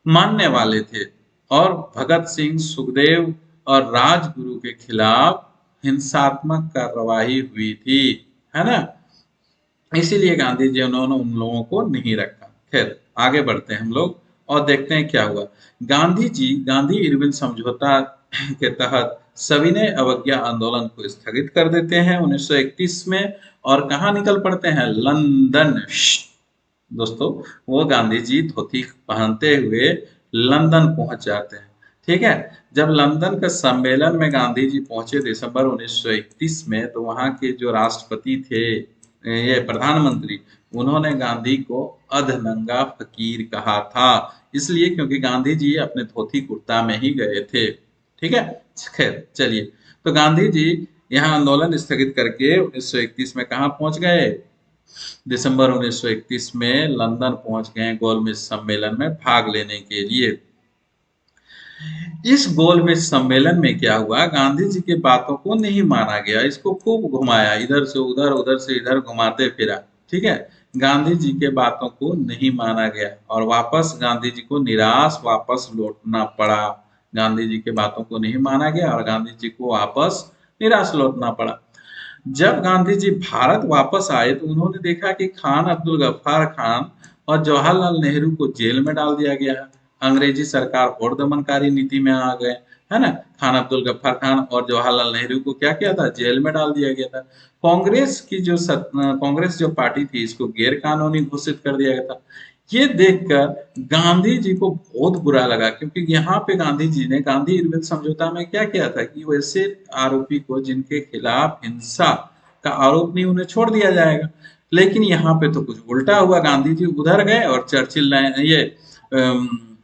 मानने वाले थे। और भगत सिंह, सुखदेव और राजगुरु के खिलाफ हिंसात्मक कार्रवाई हुई थी, है ना। इसीलिए गांधी जी उन्होंने उन लोगों को नहीं रखा। खैर आगे बढ़ते हैं हम लोग और देखते हैं क्या हुआ। गांधी जी गांधी इरविन समझौता के तहत सविनय अवज्ञा आंदोलन को स्थगित कर देते हैं 1931 में, और कहाँ निकल पड़ते हैं? लंदन। दोस्तों, वो गांधी जी धोती पहनते हुए लंदन पहुंच जाते हैं, ठीक है। जब लंदन के सम्मेलन में गांधी जी पहुंचे दिसंबर 1931 में, तो वहां के जो राष्ट्रपति थे, ये प्रधानमंत्री, उन्होंने गांधी को अधनंगा फकीर कहा था। इसलिए क्योंकि गांधी जी अपने धोती कुर्ता में ही गए थे, ठीक है। खैर चलिए, तो गांधी जी यहाँ आंदोलन स्थगित करके 1931 में कहाँ पहुंच गए? दिसंबर 1931 में लंदन पहुंच गए गोलमेज सम्मेलन में भाग लेने के लिए। इस गोलमेज सम्मेलन में क्या हुआ? गांधी जी की बातों को नहीं माना गया, इसको खूब घुमाया, इधर से उधर, उधर से इधर घुमाते फिरा, ठीक है। गांधी जी के बातों को नहीं माना गया और वापस गांधी जी को निराश वापस लौटना पड़ा। गांधी जी के बातों को नहीं माना गया और गांधी जी को वापस निराश लौटना पड़ा। जब गांधी जी भारत वापस आए तो उन्होंने देखा कि खान अब्दुल गफ्फार खान और जवाहरलाल नेहरू को जेल में डाल दिया गया है। अंग्रेजी सरकार और दमनकारी नीति में आ गए, है ना। खान अब्दुल गफ्फार खान और जवाहरलाल नेहरू को क्या किया था? जेल में डाल दिया गया था। कांग्रेस की जो कांग्रेस जो पार्टी थी, इसको गैर कानूनी घोषित कर दिया गया था। ये देखकर गांधी जी को बहुत बुरा लगा, क्योंकि यहाँ पे गांधी जी ने गांधी इरविन समझौता में क्या किया था कि वैसे आरोपी को जिनके खिलाफ हिंसा का आरोप नहीं, उन्हें छोड़ दिया जाएगा। लेकिन यहाँ पे तो कुछ उल्टा हुआ, गांधी जी उधर गए और चर्चिल ने ये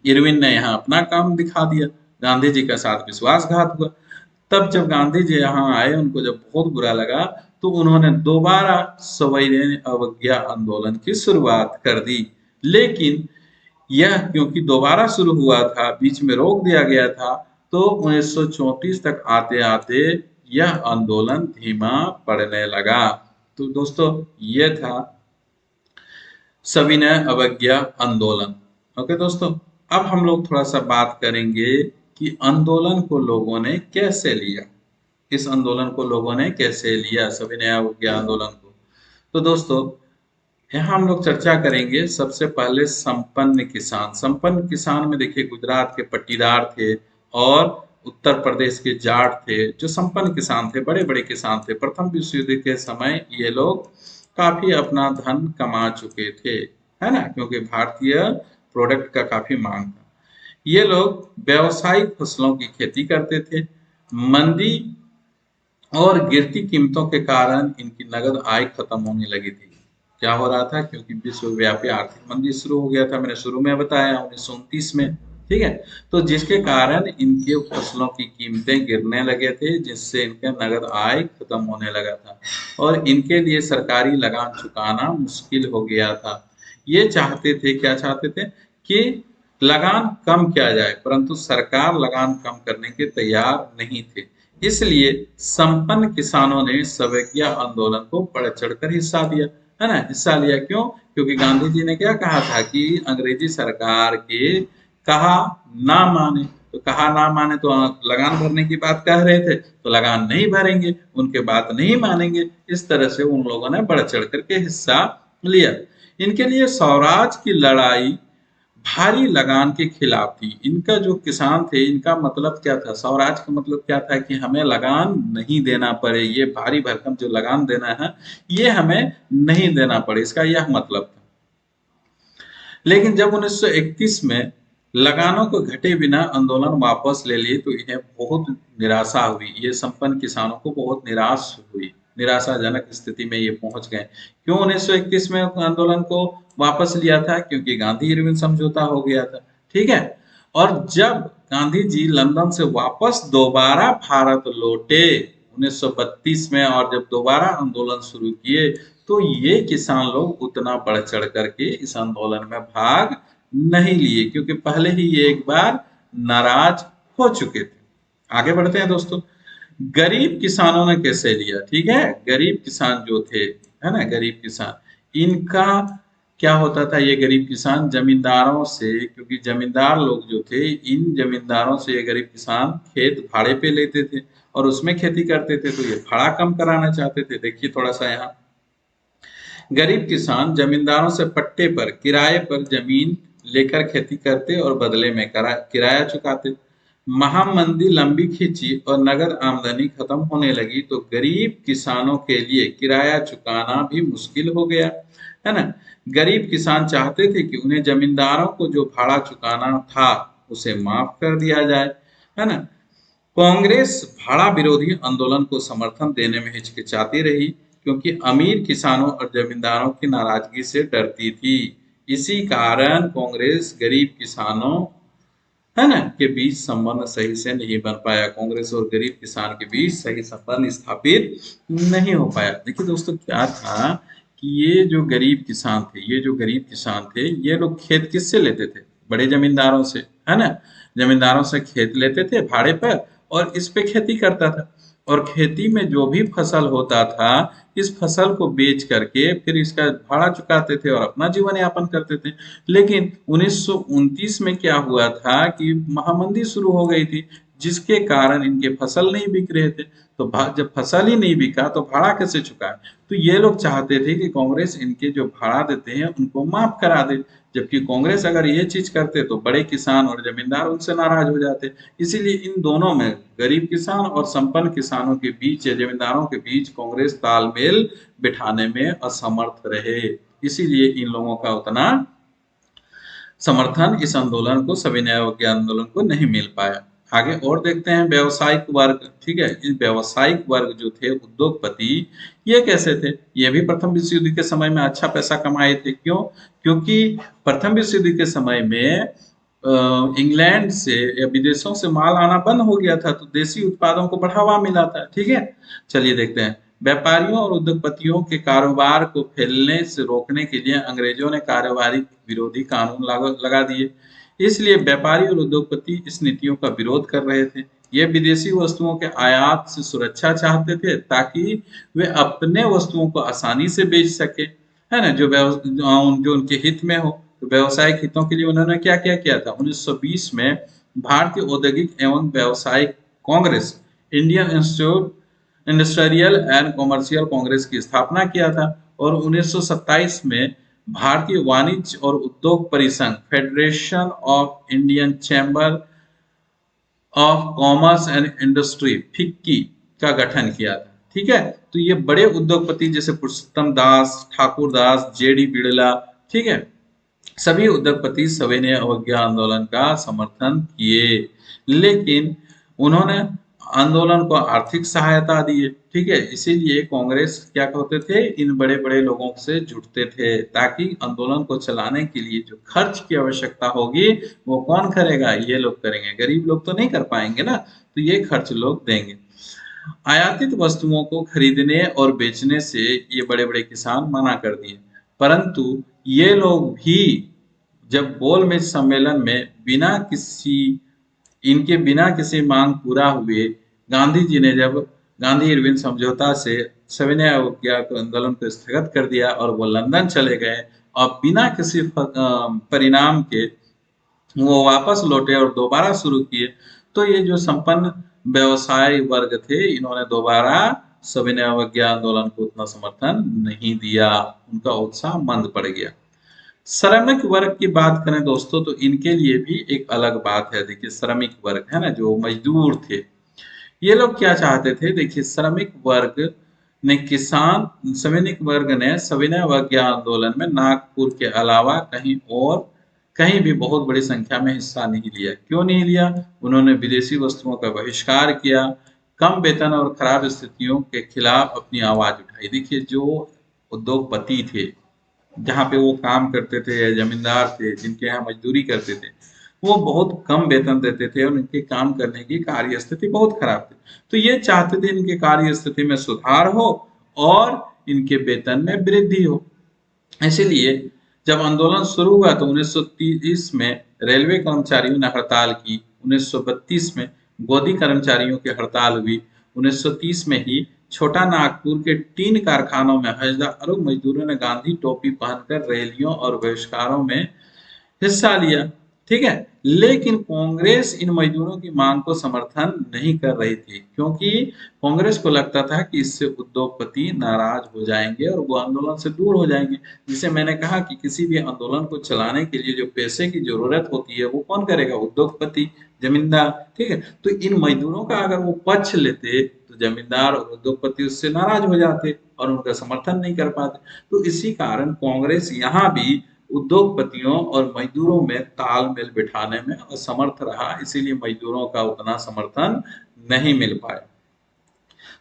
इरविन ने यहाँ अपना काम दिखा दिया। गांधी जी का साथ विश्वासघात हुआ। तब जब गांधी जी यहाँ आए, उनको जब बहुत बुरा लगा, तो उन्होंने दोबारा सविनय अवज्ञा आंदोलन की शुरुआत कर दी। लेकिन यह क्योंकि दोबारा शुरू हुआ था, बीच में रोक दिया गया था, तो 1934 तक आते आते यह आंदोलन धीमा पड़ने लगा। तो दोस्तों, यह था सविनय अवज्ञा आंदोलन। ओके दोस्तों, अब हम लोग थोड़ा सा बात करेंगे कि आंदोलन को लोगों ने कैसे लिया। इस आंदोलन को लोगों ने कैसे लिया, सविनय अवज्ञा आंदोलन को। तो दोस्तों, यहाँ हम लोग चर्चा करेंगे सबसे पहले संपन्न किसान। संपन्न किसान में देखिए, गुजरात के पट्टीदार थे और उत्तर प्रदेश के जाट थे, जो संपन्न किसान थे, बड़े बड़े किसान थे। प्रथम विश्व युद्ध के समय ये लोग काफी अपना धन कमा चुके थे, है ना, क्योंकि भारतीय प्रोडक्ट का काफी मांग था। ये लोग व्यावसायिक फसलों की खेती करते थे। मंदी और गिरती कीमतों के कारण इनकी नगद आय खत्म होने लगी थी। क्या हो रहा था, क्योंकि विश्वव्यापी आर्थिक मंदी शुरू हो गया था, मैंने शुरू में बताया 1929 में। ठीक है, तो जिसके कारण इनके फसलों की कीमतें गिरने लगे थे, जिससे इनका नगद आय खत्म होने लगा था और इनके लिए सरकारी लगान चुकाना मुश्किल हो गया था। ये चाहते थे, क्या चाहते थे कि लगान कम किया जाए, परंतु सरकार लगान कम करने के तैयार नहीं थे। इसलिए संपन्न किसानों ने सवैया आंदोलन को बढ़ चढ़कर हिस्सा दिया, है ना। हिस्सा लिया क्यों? क्योंकि गांधी जी ने क्या कहा था कि अंग्रेजी सरकार के कहा ना माने, तो कहा ना माने तो लगान भरने की बात कह रहे थे, तो लगान नहीं भरेंगे, उनके बात नहीं मानेंगे। इस तरह से उन लोगों ने बढ़ चढ़ करके हिस्सा लिया। इनके लिए स्वराज की लड़ाई भारी लगान के खिलाफ थी। इनका जो किसान थे, इनका मतलब क्या था, स्वराज का मतलब क्या था कि हमें लगान नहीं देना पड़े, ये भारी भरकम जो लगान देना है ये हमें नहीं देना पड़े, इसका यह मतलब था। लेकिन जब 1931 में लगानों को घटे बिना आंदोलन वापस ले लिए, तो इन्हें बहुत निराशा हुई। ये संपन्न किसानों को बहुत निराश हुई, निराशाजनक स्थिति में ये पहुंच गए। क्यों 1931 में आंदोलन को वापस लिया था? क्योंकि गांधी इरविन समझौता हो गया था। ठीक है, और जब गांधी जी लंदन से वापस दोबारा भारत लौटे 1932 में, और जब दोबारा आंदोलन शुरू किए, तो ये किसान लोग उतना बढ़ चढ़ करके इस आंदोलन में भाग नहीं लिए, क्योंकि पहले ही ये एक बार नाराज हो चुके थे। आगे बढ़ते हैं दोस्तों। गरीब किसानों ने कैसे लिया? ठीक है, गरीब किसान जो थे, है ना, गरीब किसान, इनका क्या होता था, ये गरीब किसान जमींदारों से, क्योंकि जमींदार लोग जो थे, इन जमींदारों से ये गरीब किसान खेत भाड़े पे लेते थे और उसमें खेती करते थे, तो ये भाड़ा कम कराना चाहते थे। देखिए थोड़ा सा यहाँ, गरीब किसान जमींदारों से पट्टे पर, किराए पर जमीन लेकर खेती करते और बदले में किराया चुकाते। महामंदी लंबी खींची और नगद आमदनी खत्म होने लगी, तो गरीब किसानों के लिए किराया चुकाना भी मुश्किल हो गया, है ना। गरीब किसान चाहते थे कि उन्हें जमींदारों को जो भाड़ा चुकाना था उसे माफ कर दिया जाए, है ना। कांग्रेस भाड़ा विरोधी आंदोलन को समर्थन देने में हिचकिचाती रही, क्योंकि अमीर किसानों और जमींदारों की नाराजगी से डरती थी। इसी कारण कांग्रेस गरीब किसानों, है ना, के बीच संबंध सही से नहीं बन पाया। कांग्रेस और गरीब किसान के बीच सही संबंध स्थापित नहीं हो पाया। देखिए दोस्तों, क्या था कि ये जो गरीब किसान थे, ये जो गरीब किसान थे, ये लोग खेत किससे लेते थे? बड़े जमींदारों से, है ना। जमींदारों से खेत लेते थे भाड़े पर और इस पे खेती करता था, और खेती में जो भी फसल होता था, इस फसल को बेच करके फिर इसका भाड़ा चुकाते थे और अपना जीवन यापन करते थे। लेकिन 1929 में क्या हुआ था कि महामंदी शुरू हो गई थी, जिसके कारण इनके फसल नहीं बिक रहे थे। तो जब फसल ही नहीं बिका तो भाड़ा कैसे चुकाए? तो ये लोग चाहते थे कि कांग्रेस इनके जो भाड़ा देते हैं उनको माफ करा दे, जबकि कांग्रेस अगर ये चीज करते तो बड़े किसान और जमींदार उनसे नाराज हो जाते। इसीलिए इन दोनों में, गरीब किसान और संपन्न किसानों के बीच या जमींदारों के बीच, कांग्रेस तालमेल बिठाने में असमर्थ रहे। इसीलिए इन लोगों का उतना समर्थन इस आंदोलन को, सविनय अवज्ञा आंदोलन को नहीं मिल पाया। आगे और देखते हैं व्यावसायिक वर्ग। ठीक है, इस व्यावसायिक वर्ग जो थे उद्योगपति, ये कैसे थे? ये भी प्रथम विश्व युद्ध के समय में अच्छा पैसा कमाए थे। क्यों? क्योंकि प्रथम विश्व युद्ध के समय में इंग्लैंड से या विदेशों से माल आना बंद हो गया था, तो देसी उत्पादों को बढ़ावा मिला था। ठीक है, चलिए देखते हैं। व्यापारियों और उद्योगपतियों के कारोबार को फैलने से रोकने के लिए अंग्रेजों ने कारोबारी विरोधी कानून लगा दिए। इसलिए व्यापारी और उद्योगपति इस नीतियों का विरोध कर रहे थे। ये विदेशी वस्तुओं के आयात से सुरक्षा चाहते थे ताकि वे अपने वस्तुओं को आसानी से बेच सके, है ना, जो उनके हित में हो। तो व्यावसायिक हितों के लिए उन्होंने क्या क्या किया था? 1920 में भारतीय औद्योगिक एवं व्यावसायिक Congress, Indian institute industrial and commercial Congress की स्थापना किया था। और 1927 में भारतीय वाणिज्य और उद्योग परिसंघ, federation of Indian chamber of commerce and industry, FICCI का गठन किया था। ठीक है, तो ये बड़े उद्योगपति जैसे पुरुषोत्तम दास, ठाकुर दास, जेडी बिड़ला, ठीक है, सभी उद्योगपति सविनय अवज्ञा आंदोलन का समर्थन किए, लेकिन उन्होंने आंदोलन को आर्थिक सहायता दी है। ठीक है, इसीलिए कांग्रेस क्या कहते थे? इन बड़े बड़े लोगों से जुड़ते थे ताकि आंदोलन को चलाने के लिए जो खर्च की आवश्यकता होगी वो कौन करेगा? ये लोग करेंगे। गरीब लोग तो नहीं कर पाएंगे ना, तो ये खर्च लोग देंगे। आयातित वस्तुओं को खरीदने और बेचने से ये बड़े बड़े किसान मना कर दिए, परंतु ये लोग भी जब गोलमेज सम्मेलन में बिना किसी मांग पूरा हुए, गांधी जी ने जब गांधी इरविन समझौता से सविनय अवज्ञा आंदोलन को स्थगित कर दिया और वो लंदन चले गए और बिना किसी परिणाम के वो वापस लौटे और दोबारा शुरू किए, तो ये जो संपन्न व्यवसाय वर्ग थे, इन्होंने दोबारा सविनय अवज्ञा आंदोलन को उतना समर्थन नहीं दिया, उनका उत्साह मंद पड़ गया। श्रमिक वर्ग की बात करें दोस्तों, तो इनके लिए भी एक अलग बात है। देखिए, श्रमिक वर्ग है ना, जो मजदूर थे, ये लोग क्या चाहते थे? देखिए, श्रमिक वर्ग ने सविनय अवज्ञा आंदोलन में नागपुर के अलावा कहीं भी बहुत बड़ी संख्या में हिस्सा नहीं लिया। क्यों नहीं लिया? उन्होंने विदेशी वस्तुओं का बहिष्कार किया, कम वेतन और खराब स्थितियों के खिलाफ अपनी आवाज उठाई। देखिए, जो उद्योगपति थे, जहाँ पे वो काम करते थे या जमींदार थे जिनके यहाँ मजदूरी करते थे, वो बहुत कम वेतन देते थे और उनके काम करने की कार्य स्थिति बहुत खराब थी। तो ये चाहते थे इनके कार्य स्थिति में सुधार हो और इनके वेतन में वृद्धि हो। इसलिए जब आंदोलन शुरू हुआ तो 1930 में रेलवे कर्मचारियों ने हड़ताल की, 1932 में गोदी कर्मचारियों की हड़ताल हुई, 1930 में ही छोटा नागपुर के टीन कारखानों में हजारों मजदूरों ने गांधी टोपी पहनकर रैलियों और बहिष्कारों में हिस्सा लिया। ठीक है, लेकिन कांग्रेस इन मजदूरों की मांग को समर्थन नहीं कर रही थी, क्योंकि कांग्रेस को लगता था कि इससे उद्योगपति नाराज हो जाएंगे और वो आंदोलन से दूर हो जाएंगे। जिसे मैंने कहा कि किसी भी आंदोलन को चलाने के लिए जो पैसे की जरूरत होती है वो कौन करेगा? उद्योगपति, जमींदार। ठीक है, तो इन मजदूरों का अगर वो पक्ष लेते तो जमींदार और उद्योगपति उससे नाराज हो जाते और उनका समर्थन नहीं कर पाते। तो इसी कारण कांग्रेस यहाँ भी उद्योगपतियों और मजदूरों में तालमेल बिठाने में असमर्थ रहा, इसीलिए मजदूरों का उतना समर्थन नहीं मिल पाया।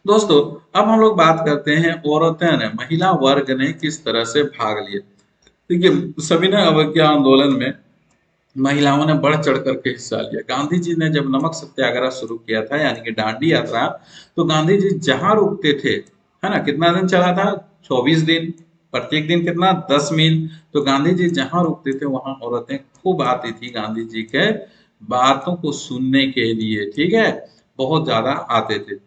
दोस्तों, अब हम लोग बात करते हैं औरतें ने, महिला वर्ग ने किस तरह से भाग लिया। देखिए, सविनय अवज्ञा आंदोलन में महिलाओं ने बढ़ चढ़ करके हिस्सा लिया। गांधी जी ने जब नमक सत्याग्रह शुरू किया था, यानी कि डांडी यात्रा, तो गांधी जी जहां रुकते थे, है ना, कितना दिन चला था? 24 दिन, प्रत्येक दिन कितना? 10 मील। तो गांधी जी जहां रुकते थे वहां औरतें खूब आती थी गांधी जी के बातों को सुनने के लिए। ठीक है, बहुत ज्यादा आते थे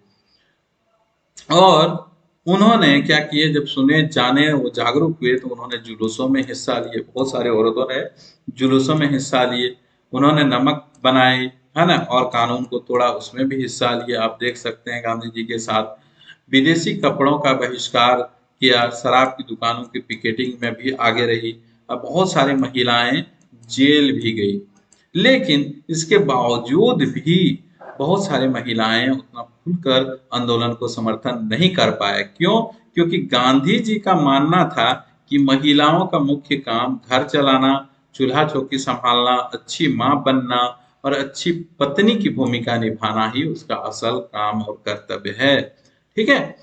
और उन्होंने क्या किए? जब सुने जाने वो जागरूक हुए तो उन्होंने जुलूसों में हिस्सा लिए। बहुत सारे औरतों ने जुलूसों में हिस्सा लिए, उन्होंने नमक बनाए, है ना, और कानून को तोड़ा, उसमें भी हिस्सा लिया। आप देख सकते हैं गांधी जी के साथ विदेशी कपड़ों का बहिष्कार किया, शराब की दुकानों की पिकेटिंग में भी आगे रही। अब बहुत सारी महिलाएं जेल भी गई, लेकिन इसके बावजूद भी बहुत सारी महिलाएं उतना खुलकर आंदोलन को समर्थन नहीं कर पाए। क्यों? क्योंकि गांधी जी का मानना था कि महिलाओं का मुख्य काम घर चलाना, चूल्हा चौकी संभालना, अच्छी माँ बनना और अच्छी पत्नी की भूमिका निभाना ही उसका असल काम और कर्तव्य है। ठीक है,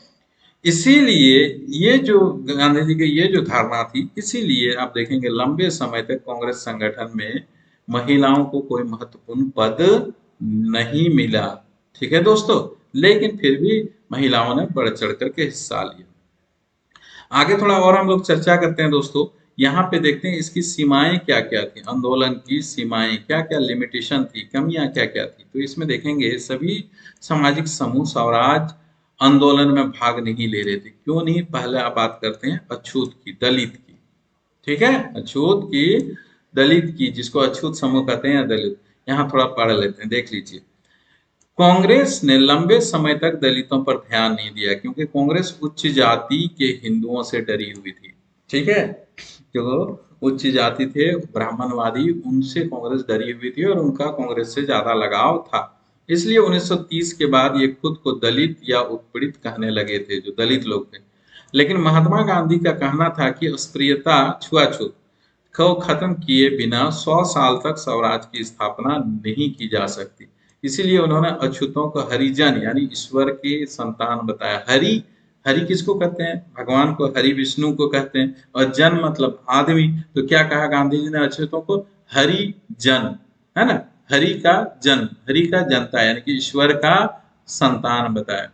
इसीलिए ये जो गांधी जी की ये जो धारणा थी, इसीलिए आप देखेंगे लंबे समय तक कांग्रेस संगठन में महिलाओं को कोई महत्वपूर्ण पद नहीं मिला। ठीक है दोस्तों, लेकिन फिर भी महिलाओं ने बढ़ चढ़ करके हिस्सा लिया। आगे थोड़ा और हम लोग चर्चा करते हैं दोस्तों। यहाँ पे देखते हैं इसकी सीमाएं क्या क्या थी, आंदोलन की सीमाएं क्या क्या, लिमिटेशन थी, कमियां क्या क्या थी। तो इसमें देखेंगे सभी सामाजिक समूह स्वराज आंदोलन में भाग नहीं ले रहे थे। क्यों नहीं? पहले आप बात करते हैं अछूत की, दलित की। ठीक है, अछूत की, दलित की, जिसको अछूत समूह कहते हैं, दलित। यहाँ थोड़ा पढ़ लेते हैं, देख लीजिए। कांग्रेस ने लंबे समय तक दलितों पर ध्यान नहीं दिया, क्योंकि कांग्रेस उच्च जाति के हिंदुओं से डरी हुई थी। ठीक है, जो उच्च जाति थे, ब्राह्मणवादी, उनसे कांग्रेस डरी हुई थी और उनका कांग्रेस से ज्यादा लगाव था। इसलिए 1930 के बाद ये खुद को दलित या उत्पीड़ित कहने लगे थे, जो दलित लोग थे। लेकिन महात्मा गांधी का कहना था कि अस्पृश्यता, छुआछूत को खत्म किए बिना 100 साल तक स्वराज की स्थापना नहीं की जा सकती। इसीलिए उन्होंने अछूतों को हरिजन यानी ईश्वर की संतान बताया। हरि, हरि किसको कहते हैं? भगवान को, हरि विष्णु को कहते हैं। और जन मतलब आदमी। तो क्या कहा गांधी जी ने अछूतों को? हरिजन, है ना, हरि का जन, हरि का जनता यानी कि ईश्वर का संतान बताया।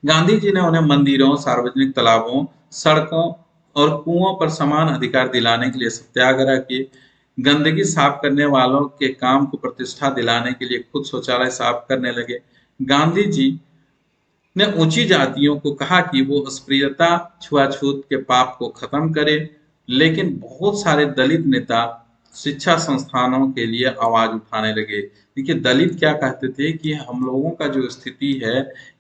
गांधी जी ने उन्हें मंदिरों, सार्वजनिक तालाबों, सड़कों और कुओं पर समान अधिकार दिलाने के लिए सत्याग्रह किए। गंदगी साफ करने वालों के काम को प्रतिष्ठा दिलाने के लिए खुद शौचालय साफ करने लगे। गांधी जी ने ऊंची जातियों को कहा कि वो अस्पृश्यता, छुआछूत के पाप को खत्म करे। लेकिन बहुत सारे दलित नेता शिक्षा संस्थानों के लिए आवाज उठाने लगे। देखिए, दलित क्या कहते थे कि हम लोगों का जो स्थिति है,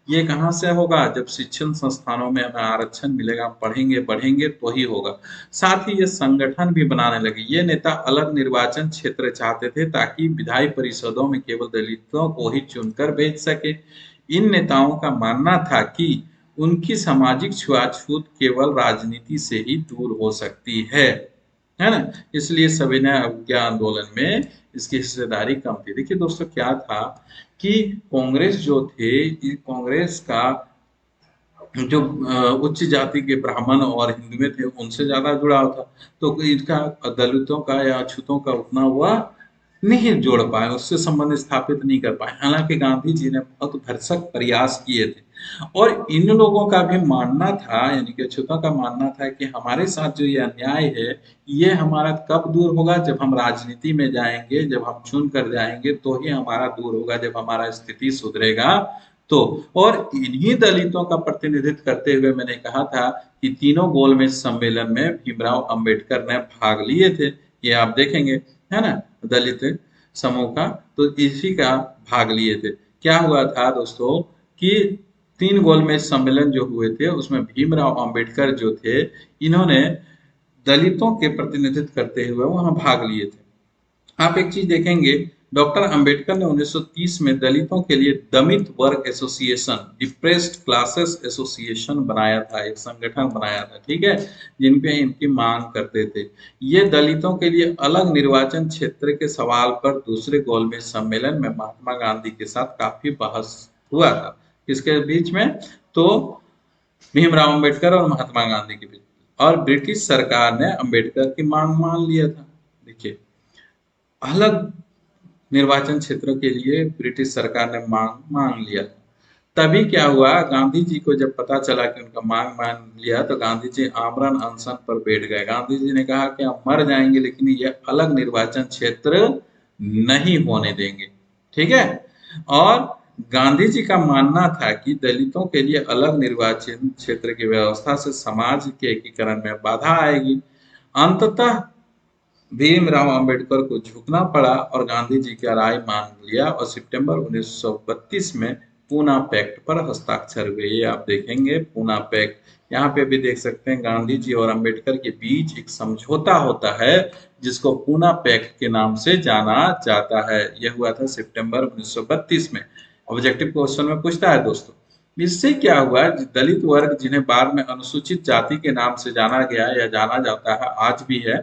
ये कहाँ से होगा? जब शिक्षण संस्थानों में हमें आरक्षण मिलेगा, हम पढ़ेंगे बढ़ेंगे तो ही होगा। साथ ही ये संगठन भी बनाने लगे। ये नेता अलग निर्वाचन क्षेत्र चाहते थे, ताकि विधायी परिषदों में केवल दलितों को ही चुनकर भेज सके। इन नेताओं का मानना था कि उनकी सामाजिक छुआछूत केवल राजनीति से ही दूर हो सकती है ना। इसलिए सविनय अवज्ञा आंदोलन में इसकी हिस्सेदारी कम थी। देखिए दोस्तों, क्या था कि कांग्रेस जो थे, कांग्रेस का जो उच्च जाति के ब्राह्मण और हिंदुए थे, उनसे ज्यादा जुड़ाव था। तो इनका दलितों का या अछूतों का उतना हुआ नहीं जोड़ पाए, उससे संबंध स्थापित नहीं कर पाए। हालांकि गांधी जी ने बहुत भरसक प्रयास किए थे। और इन लोगों का भी मानना था, यानी कि अछूतों का मानना था कि हमारे साथ जो ये अन्याय है, ये हमारा कब दूर होगा? जब हम राजनीति में जाएंगे, जब हम चुन कर जाएंगे तो ही हमारा दूर होगा, जब हमारा स्थिति सुधरेगा तो। और इन्हीं दलितों का प्रतिनिधित्व करते हुए मैंने कहा था कि तीनों गोलमेज सम्मेलन में भीमराव अंबेडकर ने भाग लिए थे। ये आप देखेंगे, है ना, दलित समूह का, तो इसी का भाग लिए थे। क्या हुआ था दोस्तों कि 3 गोलमेज सम्मेलन जो हुए थे, उसमें भीमराव अंबेडकर जो थे, इन्होंने दलितों के प्रतिनिधित्व करते हुए वहां भाग लिए थे। आप एक चीज देखेंगे, डॉक्टर अंबेडकर ने 1930 में दलितों के लिए दमित वर्ग एसोसिएशन, डिप्रेस्ड क्लासेस एसोसिएशन बनाया था, एक संगठन बनाया था। ठीक है, जिन पे इनकी मांग करते थे। ये दलितों के लिए अलग निर्वाचन क्षेत्र के सवाल पर दूसरे गोलमेज सम्मेलन में महात्मा गांधी के साथ काफी बहस हुआ था। किसके बीच में? तो भीमराव अंबेडकर और महात्मा गांधी के बीच। और ब्रिटिश सरकार ने अंबेडकर की मांग मान लिया था। देखिए, अलग निर्वाचन क्षेत्रों के लिए ब्रिटिश सरकार ने मांग लिया। तभी क्या हुआ, गांधी जी को जब पता चला कि उनका मांग मान लिया, तो गांधी जी आमरण अनशन पर बैठ गए। गांधी जी ने कहा कि हम मर जाएंगे लेकिन ये अलग निर्वाचन क्षेत्र नहीं होने देंगे। ठीक है, और गांधी जी का मानना था कि दलितों के लिए अलग निर्वाचन क्षेत्र की व्यवस्था से समाज के एकीकरण में बाधा आएगी। अंततः भीमराव अंबेडकर को झुकना पड़ा और गांधी जी का राय मान लिया, और सितंबर 1932 में पूना पैक्ट पर हस्ताक्षर हुए। ये आप देखेंगे, पूना पैक्ट। यहाँ पे भी देख सकते हैं, गांधी जी और अंबेडकर के बीच एक समझौता होता है, जिसको पूना पैक्ट के नाम से जाना जाता है। यह हुआ था सितंबर 1932 में। ऑब्जेक्टिव क्वेश्चन में पूछता है दोस्तों, इससे क्या हुआ? दलित वर्ग, जिन्हें बाद में अनुसूचित जाति के नाम से जाना गया या जाना जाता है, आज भी है,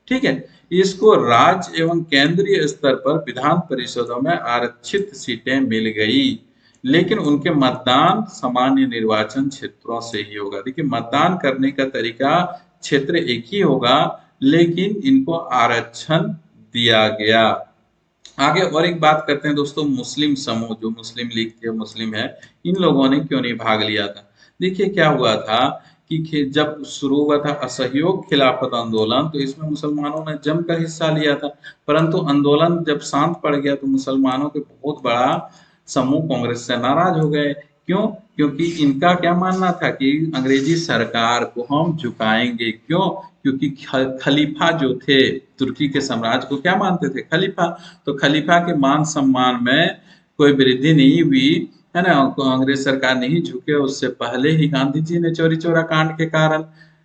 ठीक है। इसको राज्य एवं केंद्रीय स्तर पर विधान परिषदों में आरक्षित सीटें मिल गई, लेकिन उनके मतदान सामान्य निर्वाचन क्षेत्रों से ही होगा। देखिए मतदान करने का तरीका क्षेत्र एक ही होगा, लेकिन इनको आरक्षण दिया गया। आगे और एक बात करते हैं दोस्तों, मुस्लिम समूह जो मुस्लिम लीग के मुस्लिम है, इन लोगों ने क्यों नहीं भाग लिया था। देखिए क्या हुआ था कि जब शुरू हुआ था असहयोग खिलाफत आंदोलन, तो इसमें मुसलमानों ने जमकर हिस्सा लिया था, परंतु आंदोलन जब शांत पड़ गया तो मुसलमानों के बहुत बड़ा समूह कांग्रेस से नाराज हो गए। क्यों? क्योंकि इनका क्या मानना था कि अंग्रेजी सरकार को हम झुकाएंगे। क्यों? क्योंकि खलीफा जो थे तुर्की के साम्राज्य को क्या मानते थे? खलीफा। तो खलीफा के मान सम्मान में कोई वृद्धि नहीं हुई, है ना। कांग्रेस सरकार नहीं झुके, उससे पहले ही गांधी जी ने चोरी चोरा कांड के कारण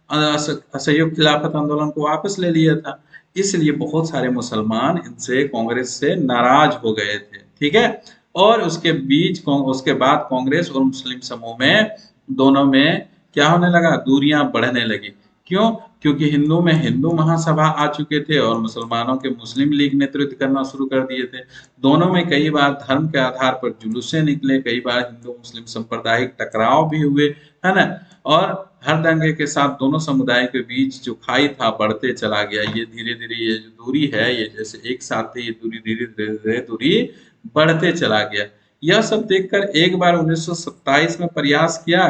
असहयोग खिलाफत आंदोलन को वापस ले लिया था। इसलिए बहुत सारे मुसलमान इनसे कांग्रेस से नाराज हो गए थे, ठीक है। और उसके बाद कांग्रेस और मुस्लिम समूह में दोनों में क्या होने लगा, दूरियां बढ़ने लगी। क्यों? क्योंकि हिंदू में हिंदू महासभा आ चुके थे और मुसलमानों के मुस्लिम लीग नेतृत्व करना शुरू कर दिए थे। दोनों में कई बार धर्म के आधार पर जुलूसे निकले, कई बार हिंदू मुस्लिम सांप्रदायिक टकराव भी हुए, है ना। और हर दंगे के साथ दोनों समुदाय के बीच जो खाई था बढ़ते चला गया। ये धीरे धीरे ये जो दूरी है, ये जैसे एक साथ थे, ये दूरी धीरे धीरे दूरी बढ़ते चला गया। यह सब देखकर एक बार 1927 में प्रयास किया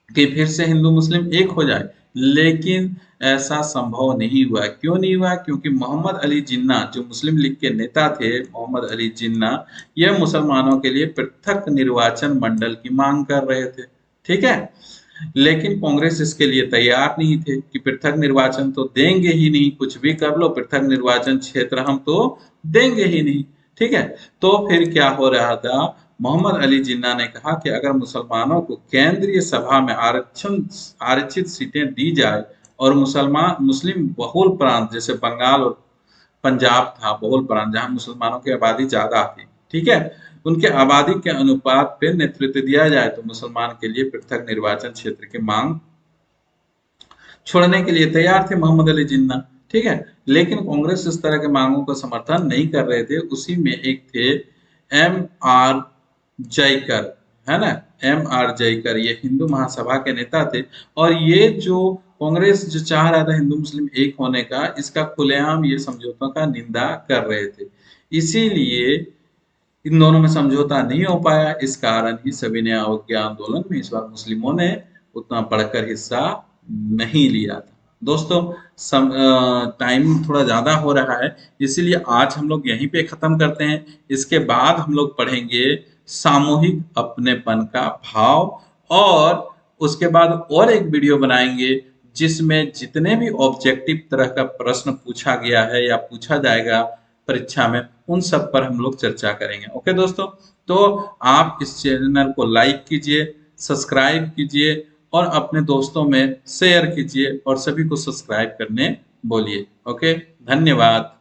कि फिर से हिंदू मुस्लिम एक हो जाए, लेकिन ऐसा संभव नहीं हुआ। क्यों नहीं हुआ? क्योंकि मोहम्मद अली जिन्ना जो मुस्लिम लीग के नेता थे, मोहम्मद अली जिन्ना, यह मुसलमानों के लिए पृथक निर्वाचन मंडल की मांग कर रहे थे, ठीक है। लेकिन कांग्रेस इसके लिए तैयार नहीं थे कि पृथक निर्वाचन तो देंगे ही नहीं, कुछ भी कर लो, पृथक निर्वाचन क्षेत्र हम तो देंगे ही नहीं, ठीक है। तो फिर क्या हो रहा था, मोहम्मद अली जिन्ना ने कहा कि अगर मुसलमानों को केंद्रीय सभा में आरक्षित सीटें दी जाए और मुस्लिम बहुल प्रांत जैसे बंगाल और पंजाब था बहुल प्रांत, जहां मुसलमानों की आबादी ज्यादा थी, ठीक है, उनके आबादी के अनुपात पे नेतृत्व दिया जाए तो मुसलमान के लिए पृथक निर्वाचन क्षेत्र की मांग छोड़ने के लिए तैयार थे मोहम्मद अली जिन्ना, ठीक है। लेकिन कांग्रेस इस तरह के मांगों का समर्थन नहीं कर रहे थे। उसी में एक थे एम आर जयकर, है ना। एम आर जयकर ये हिंदू महासभा के नेता थे, और ये जो कांग्रेस जो चाह रहा था हिंदू मुस्लिम एक होने का, इसका खुलेआम ये समझौतों का निंदा कर रहे थे। इसीलिए इन दोनों में समझौता नहीं हो पाया। इस कारण ही सविनय अवज्ञा आंदोलन में इस बार मुस्लिमों ने उतना बढ़कर हिस्सा नहीं लिया था। दोस्तों टाइम थोड़ा ज्यादा हो रहा है, इसीलिए आज हम लोग यहीं पे खत्म करते हैं। इसके बाद हम लोग पढ़ेंगे सामूहिक अपनेपन का भाव, और उसके बाद और एक वीडियो बनाएंगे जिसमें जितने भी ऑब्जेक्टिव तरह का प्रश्न पूछा गया है या पूछा जाएगा परीक्षा में, उन सब पर हम लोग चर्चा करेंगे। ओके दोस्तों, तो आप इस चैनल को लाइक कीजिए, सब्सक्राइब कीजिए और अपने दोस्तों में शेयर कीजिए और सभी को सब्सक्राइब करने बोलिए। ओके, धन्यवाद।